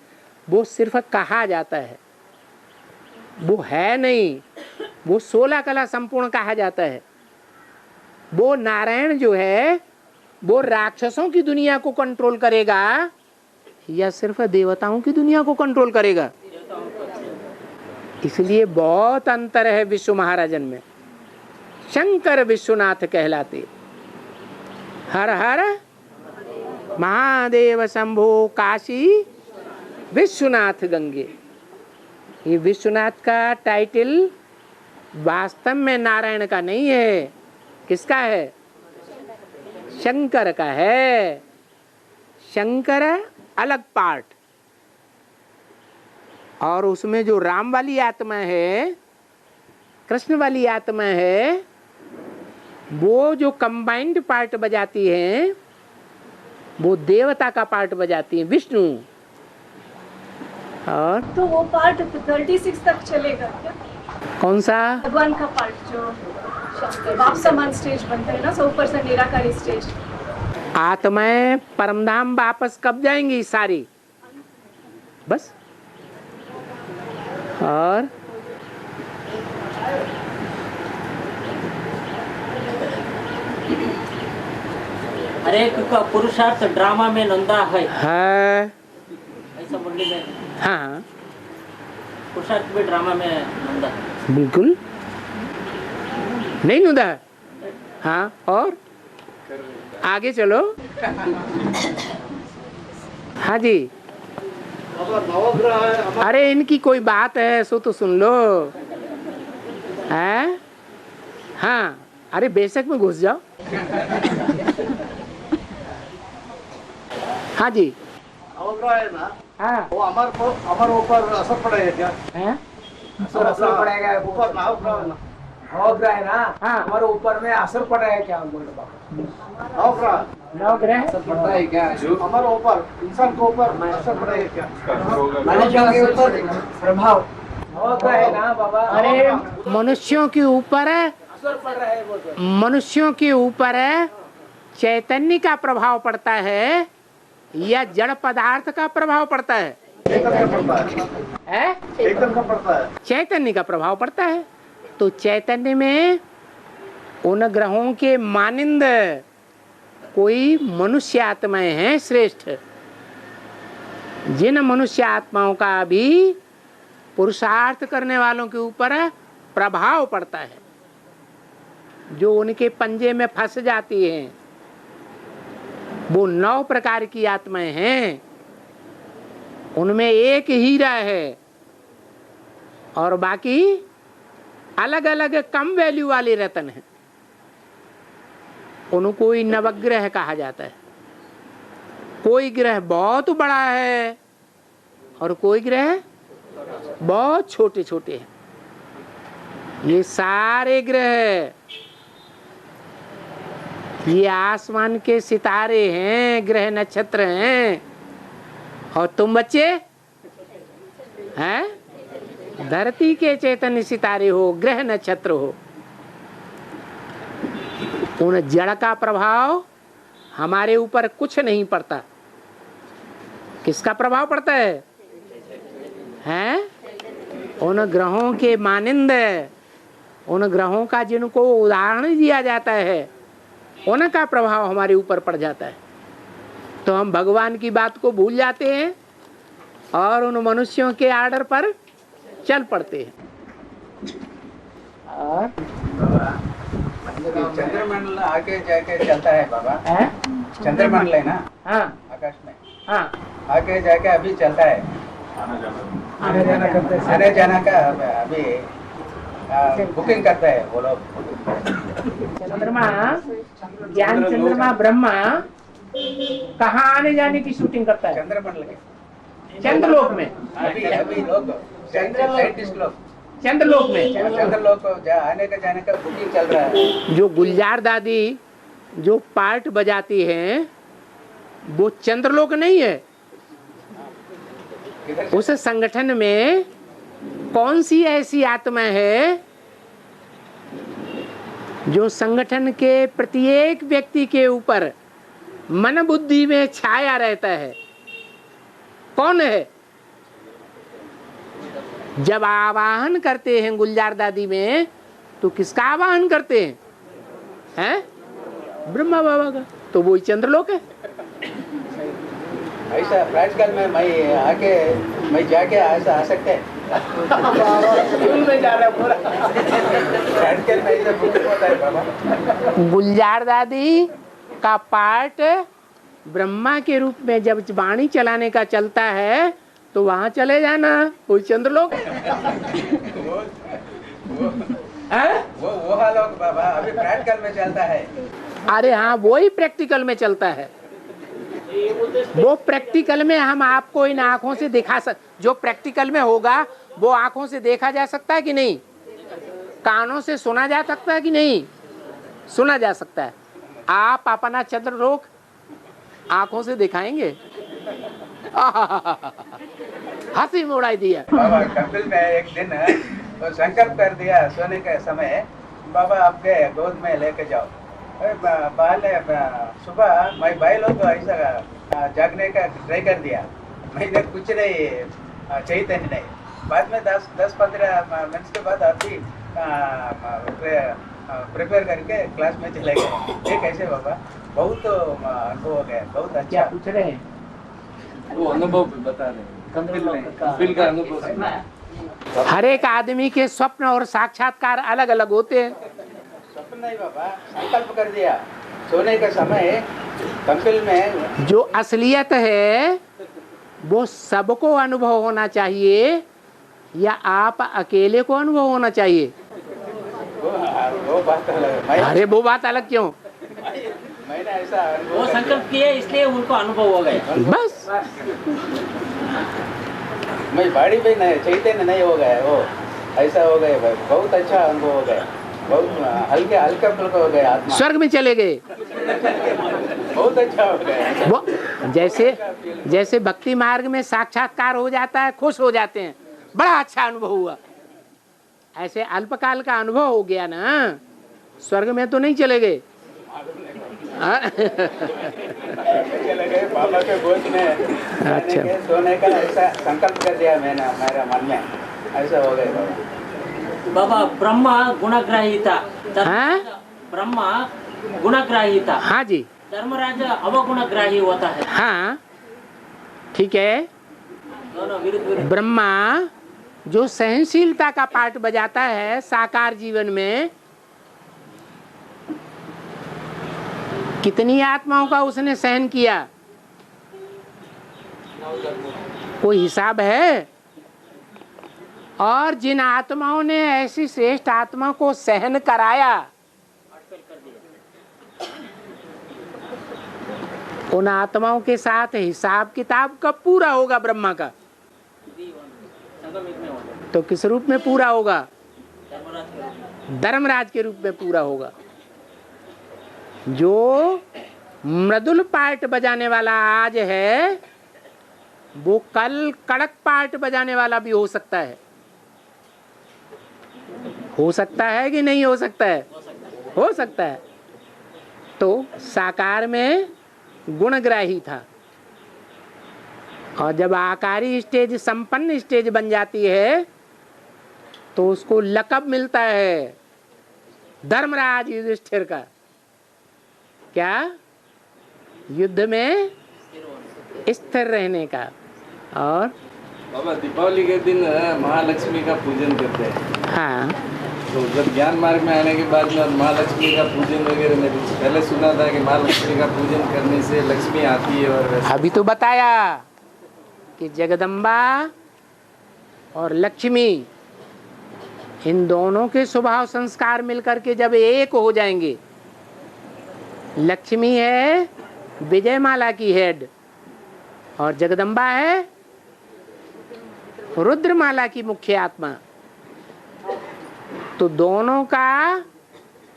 वो सिर्फ कहा जाता है, वो है नहीं। वो 16 कला संपूर्ण कहा जाता है। वो नारायण जो है वो राक्षसों की दुनिया को कंट्रोल करेगा या सिर्फ देवताओं की दुनिया को कंट्रोल करेगा? इसलिए बहुत अंतर है विश्व महाराजन में। शंकर विश्वनाथ कहलाते। हर हर महादेव शंभो काशी विश्वनाथ गंगे। ये विश्वनाथ का टाइटल वास्तव में नारायण का नहीं है। किसका है? शंकर का है। शंकर अलग पार्ट, और उसमें जो राम वाली आत्मा है, कृष्ण वाली आत्मा है, वो जो कंबाइंड पार्ट बजाती है वो देवता का पार्ट बजाती है, विष्णु। और तो वो पार्ट 36 तक चलेगा क्या? कौन सा? भगवान का पार्ट जो बाप समान स्टेज बनता है ना, 100% निराकारी स्टेज। आत्माएं परमधाम वापस कब जाएंगी सारी? बस। और हर एक का पुरुषार्थ ड्रामा में नंदा है। है। ऐसा मुरली में हाँ, पुरुषार्थ भी ड्रामा में नंदा है। बिल्कुल नहीं नूदा है। हाँ, और आगे चलो। हाँ जी, नवग्रह है। अरे इनकी कोई बात है सो तो सुन लो। है हाँ, अरे बेशक में घुस जाओ। हाँ जी, नवग्रह है ना, हाँ वो हमारे ऊपर असर पड़ेगा क्या? है असर पड़ेगा ऊपर नवग्रह है ना, नवग्रह है ना, हाँ। हमारे ऊपर में असर पड़ रहा है क्या? बोल रहे बाबा, नवग्रह नवग्रह असर पड़ता है क्या? हमारे ऊपर, इंसान के ऊपर असर पड़ेगा क्या? मनुष्यों के ऊपर प्रभाव नवग्रह है ना बाबा। अरे मनुष्यों के ऊपर असर पड़ रहा है बोल रहे। मनुष्यों के ऊपर चैतन्य का प्रभाव पड़ता है या जड़ पदार्थ का प्रभाव पड़ता है? चेतन का पड़ता है, चेतन का पड़ता है। चैतन्य का प्रभाव पड़ता है। तो चैतन्य में उन ग्रहों के मानिंद कोई मनुष्य आत्माएं हैं श्रेष्ठ, जिन मनुष्य आत्माओं का भी पुरुषार्थ करने वालों के ऊपर प्रभाव पड़ता है, जो उनके पंजे में फंस जाती हैं। वो 9 प्रकार की आत्माएं हैं, उनमें एक हीरा है और बाकी अलग अलग कम वैल्यू वाले रत्न हैं। उनको ही नवग्रह कहा जाता है। कोई ग्रह बहुत बड़ा है और कोई ग्रह बहुत छोटे छोटे हैं। ये सारे ग्रह, ये आसमान के सितारे हैं, ग्रह नक्षत्र हैं। और तुम बच्चे हैं, धरती के चैतन्य सितारे हो, ग्रह नक्षत्र हो। उन जड़ का प्रभाव हमारे ऊपर कुछ नहीं पड़ता। किसका प्रभाव पड़ता है? हैं? उन ग्रहों के मानिंद, उन ग्रहों का जिनको उदाहरण दिया जाता है, उनका प्रभाव हमारे ऊपर पड़ जाता है। तो हम भगवान की बात को भूल जाते हैं और उन मनुष्यों के आर्डर पर चल पड़ते हैं। और चंद्रमंडल आगे जाके चलता है बाबा। है? चंद्रमंडल है ना हाँ आकाश में, हाँ, आगे जाके अभी चलता है। आने जाना करते हैं। आने जाना का अभी बुकिंग करता है वो लोग। चंद्रमा, ज्ञान चंद्रमा ब्रह्मा कहाँ आने जाने की शूटिंग करता है? चंद्रमंडल के चंद्रलोक में। अभी लोग साइंटिस्ट लोग चंद्रलोक में, चंद्रलोक को आने का जाने का बुकिंग चल रहा है। जो गुलजार दादी जो पार्ट बजाती हैं वो चंद्रलोक नहीं है। उस संगठन में कौन सी ऐसी आत्मा है जो संगठन के प्रत्येक व्यक्ति के ऊपर मन बुद्धि में छाया रहता है? कौन है? जब आवाहन करते हैं गुलजार दादी में तो किसका आवाहन करते हैं? हैं? ब्रह्मा बाबा का। तो वही चंद्रलोक है। ऐसा प्रैक्टिकल में मैं जाके ऐसा आ सकते हैं। स्कूल में जा रहा पूरा। प्रैक्टिकल में ऐसा बुकिंग होता है बाबा। गुलजार दादी का पार्ट ब्रह्मा के रूप में जब वाणी चलाने का चलता है तो वहां चले जाना, कोई चंद्रलोक। वो लोग बाबा अभी प्रैक्टिकल में चलता है। अरे हाँ, वो ही प्रैक्टिकल में चलता है। वो प्रैक्टिकल में हम आपको इन आंखों से दिखा जो प्रैक्टिकल में होगा वो आंखों से देखा जा सकता है कि नहीं? कानों से सुना जा सकता है कि नहीं? सुना जा सकता है। आप अपना चंद्रलोक आंखों से दिखाएंगे? हंसी में उड़ाई दिया। बाबा कपिल ने एक दिन वो संकल्प कर दिया सोने के समय, बाबा आपके गोद में लेके जाओ। सुबह मैं भाई लोग ऐसा जागने का ट्राई कर दिया, मैंने कुछ नहीं चैतन्य नहीं। बाद में 10-15 मिनट के बाद अभी प्रिपेयर करके क्लास में चले गए। ये कैसे बाबा? बहुत अनुभव हो गया, बहुत अच्छा। क्या पूछ रहे हैं? वो अनुभव बता रहे हैं, कपिल का अनुभव। हर एक आदमी के स्वप्न और साक्षात्कार अलग अलग होते हैं। स्वप्न नहीं बाबा, संकल्प कर दिया सोने का समय कंपिल में। जो असलियत है वो सबको अनुभव होना चाहिए या आप अकेले को अनुभव होना चाहिए? वो बात अलग है। अरे वो बात अलग क्यों? मैंने ऐसा वो संकल्प किए इसलिए उनको अनुभव हो गए। बस मैं बाड़ी पे नहीं, चैतन्य नहीं हो गया, वो ऐसा हो गए भाई। बहुत अच्छा अनुभव हो गया, बहुत हल्का फुल्का हो गया आत्मा, स्वर्ग में चले गए। बहुत अच्छा हो गया। वो जैसे भक्ति मार्ग में साक्षात्कार हो जाता है, खुश हो जाते हैं, बड़ा अच्छा अनुभव हुआ, ऐसे अल्पकाल का अनुभव हो गया ना, स्वर्ग में तो नहीं चले गए। चले गए बाबा के गोद में। अच्छा, सोने का ऐसा संकल्प कर दिया मैंने मेरे मन में, ऐसा हो गए बाबा। बाबा ब्रह्मा गुणग्राही था, हाँ? ब्रह्मा गुणग्राही था। हाँ जी, धर्मराज अवगुणग्राही होता है। हाँ ठीक है। दोनों विरुद्ध। ब्रह्मा जो सहनशीलता का पार्ट बजाता है साकार जीवन में, कितनी आत्माओं का उसने सहन किया, कोई हिसाब है? और जिन आत्माओं ने ऐसी श्रेष्ठ आत्मा को सहन कराया, उन आत्माओं के साथ हिसाब किताब कब पूरा होगा ब्रह्मा का? तो किस रूप में पूरा होगा? धर्मराज के रूप में पूरा होगा। जो मृदुल पार्ट बजाने वाला आज है, वो कल कड़क पार्ट बजाने वाला भी हो सकता है। हो सकता है कि नहीं हो सकता है? हो सकता है। तो साकार में गुणग्राही था, और जब आकारी स्टेज संपन्न स्टेज बन जाती है तो उसको लक़ब मिलता है धर्मराज युधिष्ठिर का। क्या? युद्ध में स्थिर रहने का। और बाबा दीपावली के दिन महालक्ष्मी का पूजन करते हैं। हाँ, तो जब ज्ञान मार्ग में आने के बाद में महालक्ष्मी का पूजन वगैरह में पहले सुना था कि महालक्ष्मी का पूजन करने से लक्ष्मी आती है। और अभी तो बताया कि जगदम्बा और लक्ष्मी, इन दोनों के स्वभाव संस्कार मिलकर के जब एक हो जाएंगे, लक्ष्मी है विजयमाला की हेड और जगदम्बा है रुद्रमाला की मुख्य आत्मा, तो दोनों का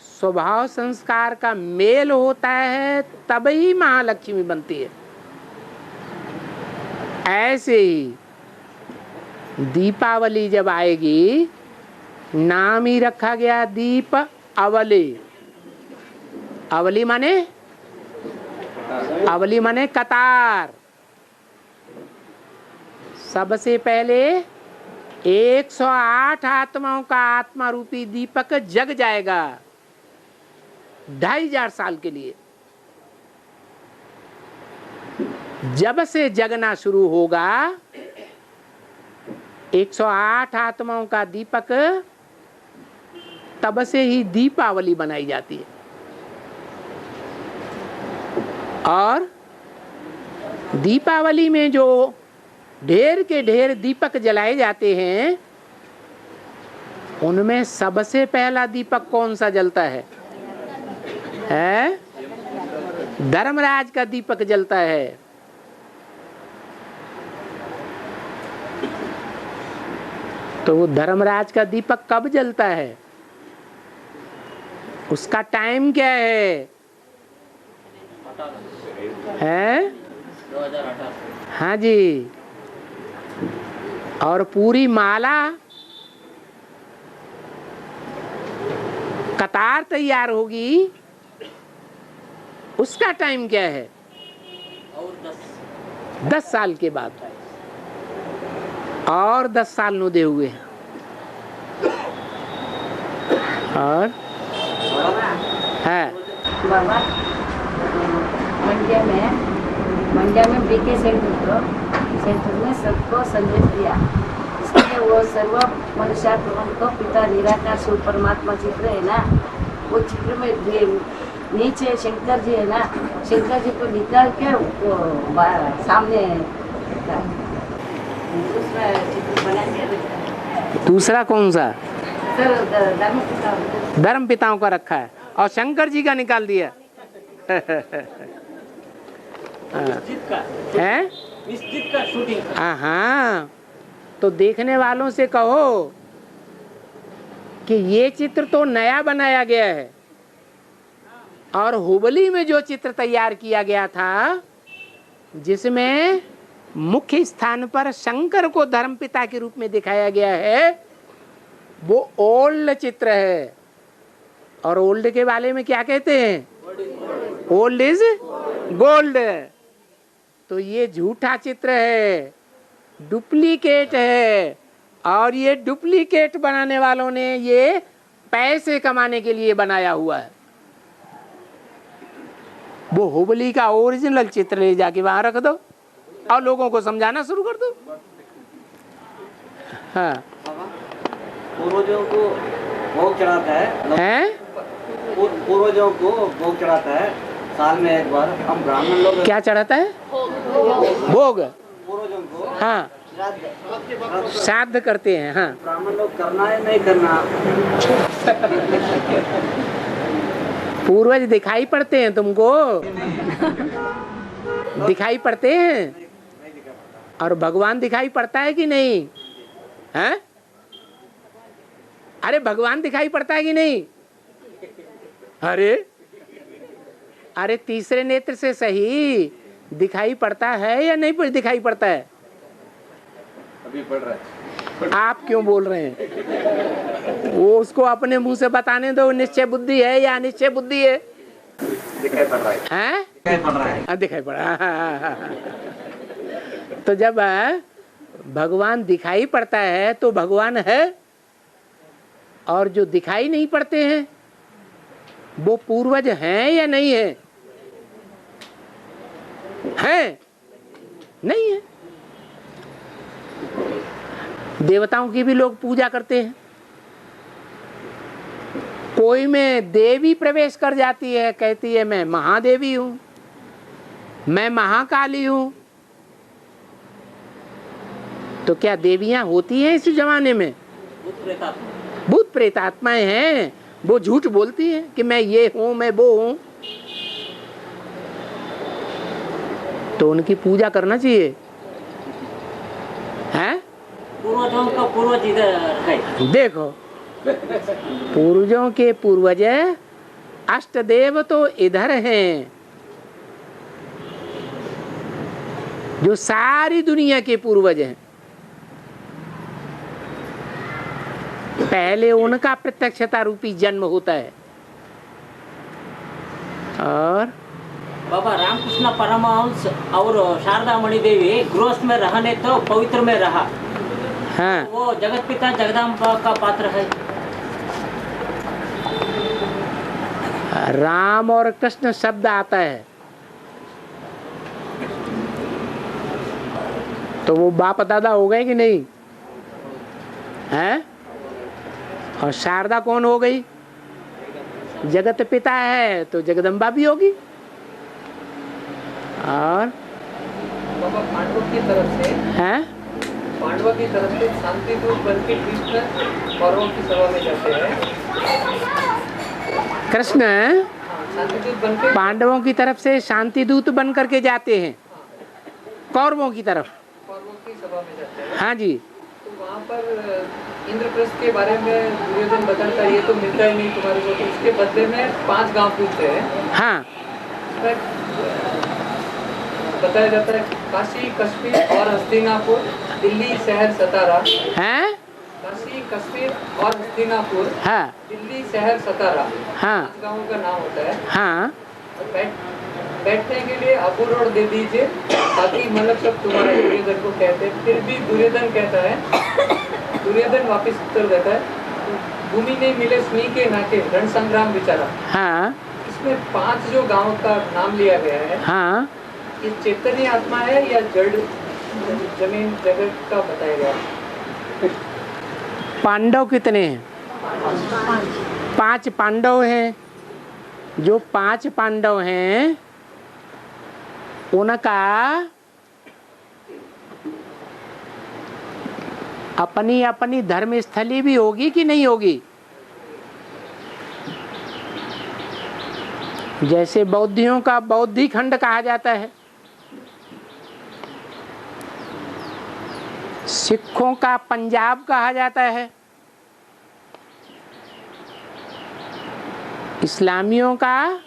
स्वभाव संस्कार का मेल होता है, तभी महालक्ष्मी बनती है। ऐसे ही दीपावली जब आएगी, नाम ही रखा गया दीप अवली। अवली माने कतार। सबसे पहले 108 आत्माओं का आत्मा रूपी दीपक जग जाएगा 2500 साल के लिए। जब से जगना शुरू होगा, 108 आत्माओं का दीपक, तब से ही दीपावली बनाई जाती है। और दीपावली में जो ढेर के ढेर दीपक जलाए जाते हैं, उनमें सबसे पहला दीपक कौन सा जलता है? धर्मराज का दीपक जलता है। तो वो धर्मराज का दीपक कब जलता है? उसका टाइम क्या है? 2018। हाँ जी। और पूरी माला कतार तैयार होगी, उसका टाइम क्या है? और 10 साल के बाद। और 10 साल नुदे हुए हैं। और है बाबा मंड्या में बीके सेंटर में सबको संदेश दिया। इसके में वो सर्व मनुष्यात्मा को पिता निराकार स्वरूप परमात्मा चित्र है ना, वो चित्र में नीचे शंकर जी है ना, शंकर जी को निकाल के वो सामने दूसरा चित्र बना के। दूसरा कौन सा? सर धर्म पिताओं का रखा है और शंकर जी का निकाल दिया। है का शूटिंग। हाँ, तो देखने वालों से कहो कि ये चित्र तो नया बनाया गया है और हुबली में जो चित्र तैयार किया गया था जिसमें मुख्य स्थान पर शंकर को धर्मपिता के रूप में दिखाया गया है, वो ओल्ड चित्र है। और ओल्ड के बारे में क्या कहते हैं? Old is gold. तो ये झूठा चित्र है, डुप्लीकेट है, और ये डुप्लीकेट बनाने वालों ने ये पैसे कमाने के लिए बनाया हुआ है। वो हुबली का ओरिजिनल चित्र ले जाके वहां रख दो और लोगों को समझाना शुरू कर दो। हाँ, पूर्वजों को भोग चढ़ाता है, पूर्वजों को भोग चढ़ाता है साल में एक बार। हम ब्राह्मण लोग क्या चढ़ाता है? भोग। पूर्वजों को हाँ, श्राद्ध करते हैं। हाँ, ब्राह्मण लोग करना है नहीं करना? पूर्वज दिखाई पड़ते हैं तुमको? दिखाई पड़ते हैं? और भगवान दिखाई पड़ता है कि नहीं? हैं? अरे भगवान दिखाई पड़ता है कि नहीं? अरे तीसरे नेत्र से सही दिखाई पड़ता है या नहीं दिखाई पड़ता है? अभी पड़ रहा है। आप क्यों बोल रहे हैं? वो उसको अपने मुंह से बताने दो, निश्चय बुद्धि है या अनिश्चय बुद्धि है? दिखाई पड़ रहा है। हैं? दिखाई पड़ रहा है। दिखाई पड़ा। तो जब भगवान दिखाई पड़ता है तो भगवान है, और जो दिखाई नहीं पड़ते हैं वो पूर्वज हैं या नहीं है? हैं? नहीं है। देवताओं की भी लोग पूजा करते हैं। कोई में देवी प्रवेश कर जाती है, कहती है मैं महादेवी हूं, मैं महाकाली हूं। तो क्या देवियां होती हैं इस जमाने में? भूत प्रेत आत्माएं हैं। वो झूठ बोलती हैं कि मैं ये हूं, मैं वो हूं। तो उनकी पूजा करना चाहिए। हैं? पूर्वजों का पूर्वज इधर है। देखो, पूर्वजों के पूर्वज अष्टदेव तो इधर हैं, जो सारी दुनिया के पूर्वज हैं। पहले उनका प्रत्यक्षता रूपी जन्म होता है। और बाबा रामकृष्ण परमहंस और शारदा मणि देवी गृहस्थ में रहने तो पवित्र में रहा। हाँ, वो जगत पिता जगदम्बा का पात्र है। राम और कृष्ण शब्द आता है तो वो बाप दादा हो गए कि नहीं? हैं? और शारदा कौन हो गई? जगत पिता है तो जगदम्बा भी होगी। और पांडवों की तरफ से हैं? पांडवों की तरफ से शांति दूत बनकर कृष्ण कौरवों की सभा में जाते हैं। कृष्ण शांति दूत बनकर पांडवों की तरफ से शांति दूत बन करके जाते हैं कौरवों की तरफ। कौरवों की सभा में जाते हैं। हाँ जी। तो वहाँ पर इंद्रप्रस्थ के बारे में दुर्योधन बताता है ये तो मिलता ही नहीं तुम्हारे को, तो उसके बदले में 5 गांव पूछते हैं। हाँ, बताया जाता है काशी, कश्मीर और हस्तिनापुर, दिल्ली, शहर, सतारा। हैं? काशी, कश्मीर और हस्तिनापुर, हाँ, दिल्ली, शहर, सतारा। हाँ, 5 गांवों का नाम होता है। हाँ। बैठने के लिए अबू रोड दे दीजिए, बाकी मतलब सब तुम्हारे दुर्योधन को कहते हैं। फिर भी दुर्योधन कहता है, दुर्योधन वापस उत्तर देता है भूमि नहीं मिले स्नी के नाके रण संग्राम विचारा। हाँ, इसमें 5 जो गांव का नाम लिया गया है, हाँ, ये चैतन्य आत्मा है या जड़ जमीन जगत का बताया गया? पांडव कितने हैं? 5 पांडव हैं। जो 5 पांडव हैं उनका अपनी अपनी धर्मस्थली भी होगी कि नहीं होगी? जैसे बौद्धियों का बौद्धि खंड कहा जाता है, सिखों का पंजाब कहा जाता है, इस्लामियों का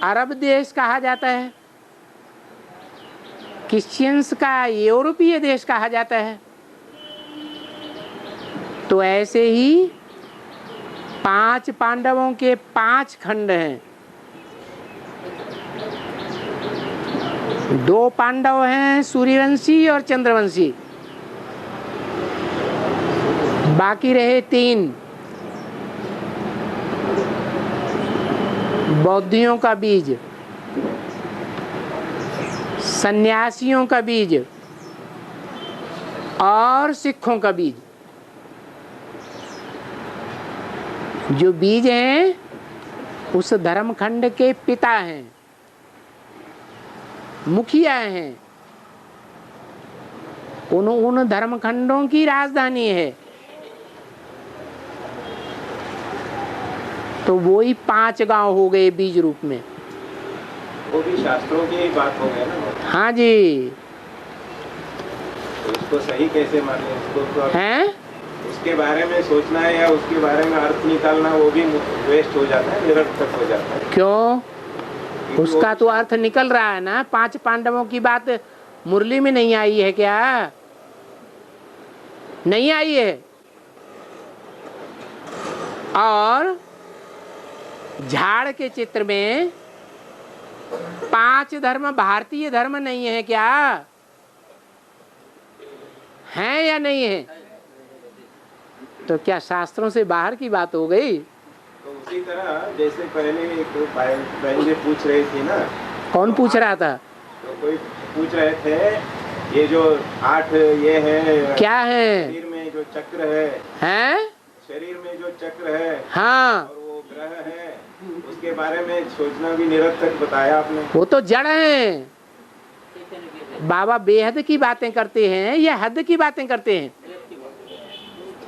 अरब देश कहा जाता है, क्रिश्चियंस का यूरोपीय देश कहा जाता है। तो ऐसे ही 5 पांडवों के 5 खंड हैं। 2 पांडव हैं सूर्यवंशी और चंद्रवंशी, बाकी रहे 3 बौद्धियों का बीज, सन्यासियों का बीज और सिखों का बीज। जो बीज हैं उस धर्मखंड के पिता हैं, मुखिया हैं, उन धर्मखंडों की राजधानी है। तो वो ही 5 गांव हो गए बीज रूप में। वो भी शास्त्रों की ही बात हो गया ना। हाँ जी। तो उसको सही कैसे माने? उसको तो हैं? उसके बारे में सोचना है या उसके बारे में अर्थ निकालना, वो भी वेस्ट हो जाता है, निरर्थक हो जाता है। क्यों? उसका तो अर्थ निकल रहा है ना। 5 पांडवों की बात मुरली में नहीं आई है क्या? नहीं आई है। और झाड़ के चित्र में 5 धर्म भारतीय धर्म नहीं है क्या? हैं या नहीं है? तो क्या शास्त्रों से बाहर की बात हो गई? तो उसी तरह जैसे पहले एक बहन जी पूछ रही थी ना। कौन पूछ रहा था? तो कोई पूछ रहे थे ये जो 8 ये है क्या है? शरीर में जो चक्र है, हैं? शरीर में जो चक्र है, हाँ, और वो ग्रह है, उसके बारे में सोचना भी निरर्थक बताया आपने। वो तो जड़ है। बाबा बेहद की बातें करते हैं या हद की बातें करते हैं?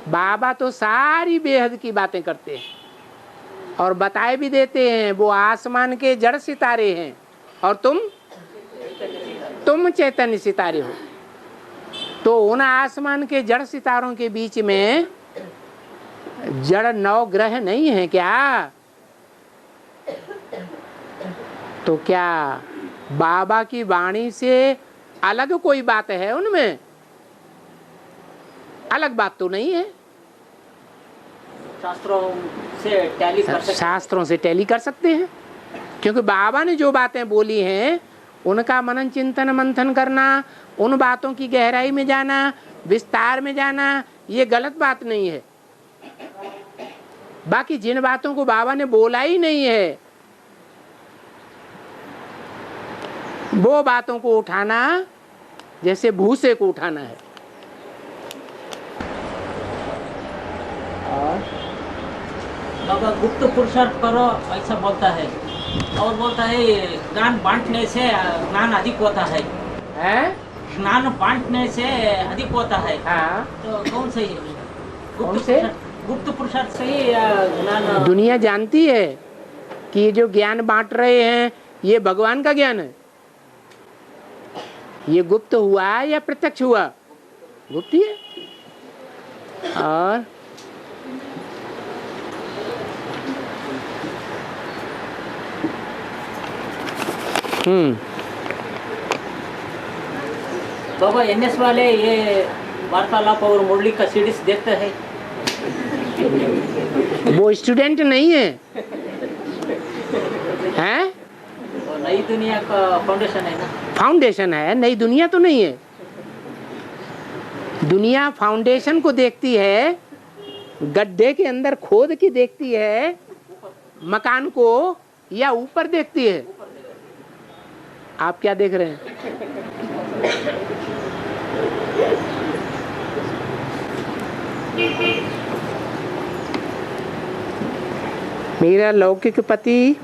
बाबा तो सारी बेहद की बातें करते हैं और बताए भी देते हैं। वो आसमान के जड़ सितारे हैं और तुम चैतन्य सितारे हो। तो उन आसमान के जड़ सितारों के बीच में जड़ 9 ग्रह नहीं है क्या? तो क्या बाबा की वाणी से अलग कोई बात है उनमें? अलग बात तो नहीं है। शास्त्रों से टैली कर सकते हैं, क्योंकि बाबा ने जो बातें बोली हैं उनका मनन चिंतन मंथन करना, उन बातों की गहराई में जाना, विस्तार में जाना, ये गलत बात नहीं है। बाकी जिन बातों को बाबा ने बोला ही नहीं है वो बातों को उठाना जैसे भूसे को उठाना है। बाबा गुप्त पुरुषार्थ करो ऐसा बोलता है, और बोलता है ज्ञान बांटने से ज्ञान अधिक होता है। ज्ञान बांटने से अधिक होता है। हाँ। तो कौन सही है? कौन से? गुप्त पुरुषार्थ सही या ज्ञान? दुनिया जानती है कि ये जो ज्ञान बांट रहे हैं ये भगवान का ज्ञान है। ये गुप्त हुआ या प्रत्यक्ष हुआ? गुप्त ही है। और बाबा एनएस वाले ये वार्तालाप और मुरली का सीरीज देखते हैं। वो स्टूडेंट नहीं है, हैं? तो नई दुनिया का फाउंडेशन है ना? फाउंडेशन है, नई दुनिया तो नहीं है। दुनिया फाउंडेशन को देखती है, गड्ढे के अंदर खोद के देखती है मकान को, या ऊपर देखती है? आप क्या देख रहे हैं? मेरा लौकिक पति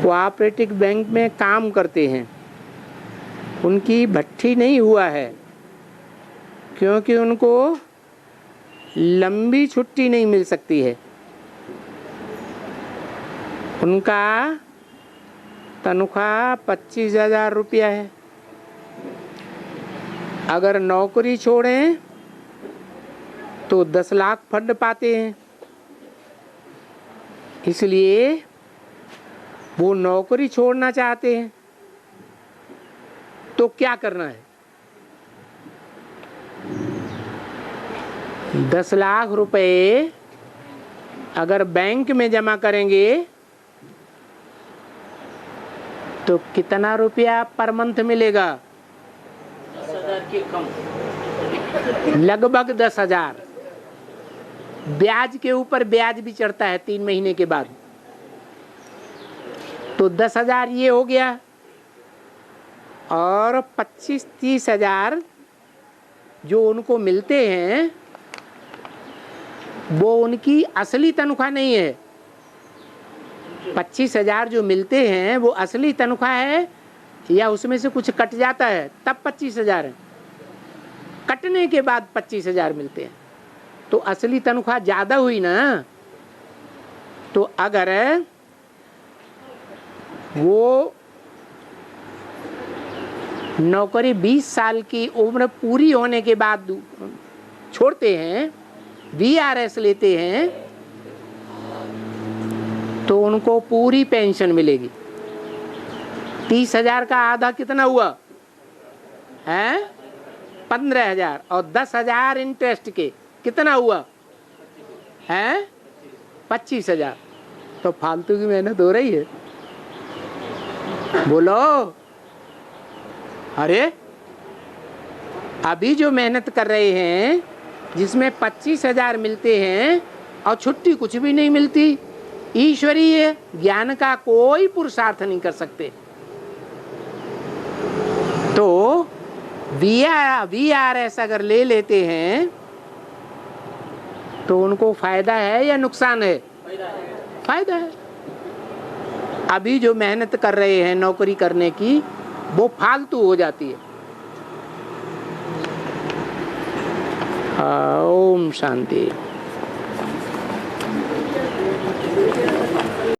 कोऑपरेटिव बैंक में काम करते हैं। उनकी भट्ठी नहीं हुआ है क्योंकि उनको लंबी छुट्टी नहीं मिल सकती है। उनका तनख्वाह 25,000 रुपया है। अगर नौकरी छोड़ें तो 10 लाख फंड पाते हैं, इसलिए वो नौकरी छोड़ना चाहते हैं। तो क्या करना है? 10 लाख रुपए अगर बैंक में जमा करेंगे तो कितना रुपया पर मंथ मिलेगा? 10,000 के कम, लगभग 10,000। ब्याज के ऊपर ब्याज भी चढ़ता है 3 महीने के बाद। तो 10,000 ये हो गया, और 25-30 हजार जो उनको मिलते हैं वो उनकी असली तनख्वाह नहीं है। 25,000 जो मिलते हैं वो असली तनख्वाह है या उसमें से कुछ कट जाता है तब 25,000 है? कटने के बाद 25,000 मिलते हैं, तो असली तनख्वाह ज़्यादा हुई ना। तो अगर वो नौकरी 20 साल की उम्र पूरी होने के बाद छोड़ते हैं, VRS लेते हैं, तो उनको पूरी पेंशन मिलेगी। 30,000 का आधा कितना हुआ है? 15,000, और 10,000 इंटरेस्ट के कितना हुआ है? 25,000। तो फालतू की मेहनत हो रही है। बोलो, अरे अभी जो मेहनत कर रहे हैं जिसमें 25,000 मिलते हैं और छुट्टी कुछ भी नहीं मिलती, ईश्वरीय ज्ञान का कोई पुरुषार्थ नहीं कर सकते। तो VRS अगर ले लेते हैं तो उनको फायदा है या नुकसान है? फायदा है। अभी जो मेहनत कर रहे हैं नौकरी करने की वो फालतू हो जाती है। ओम शांति।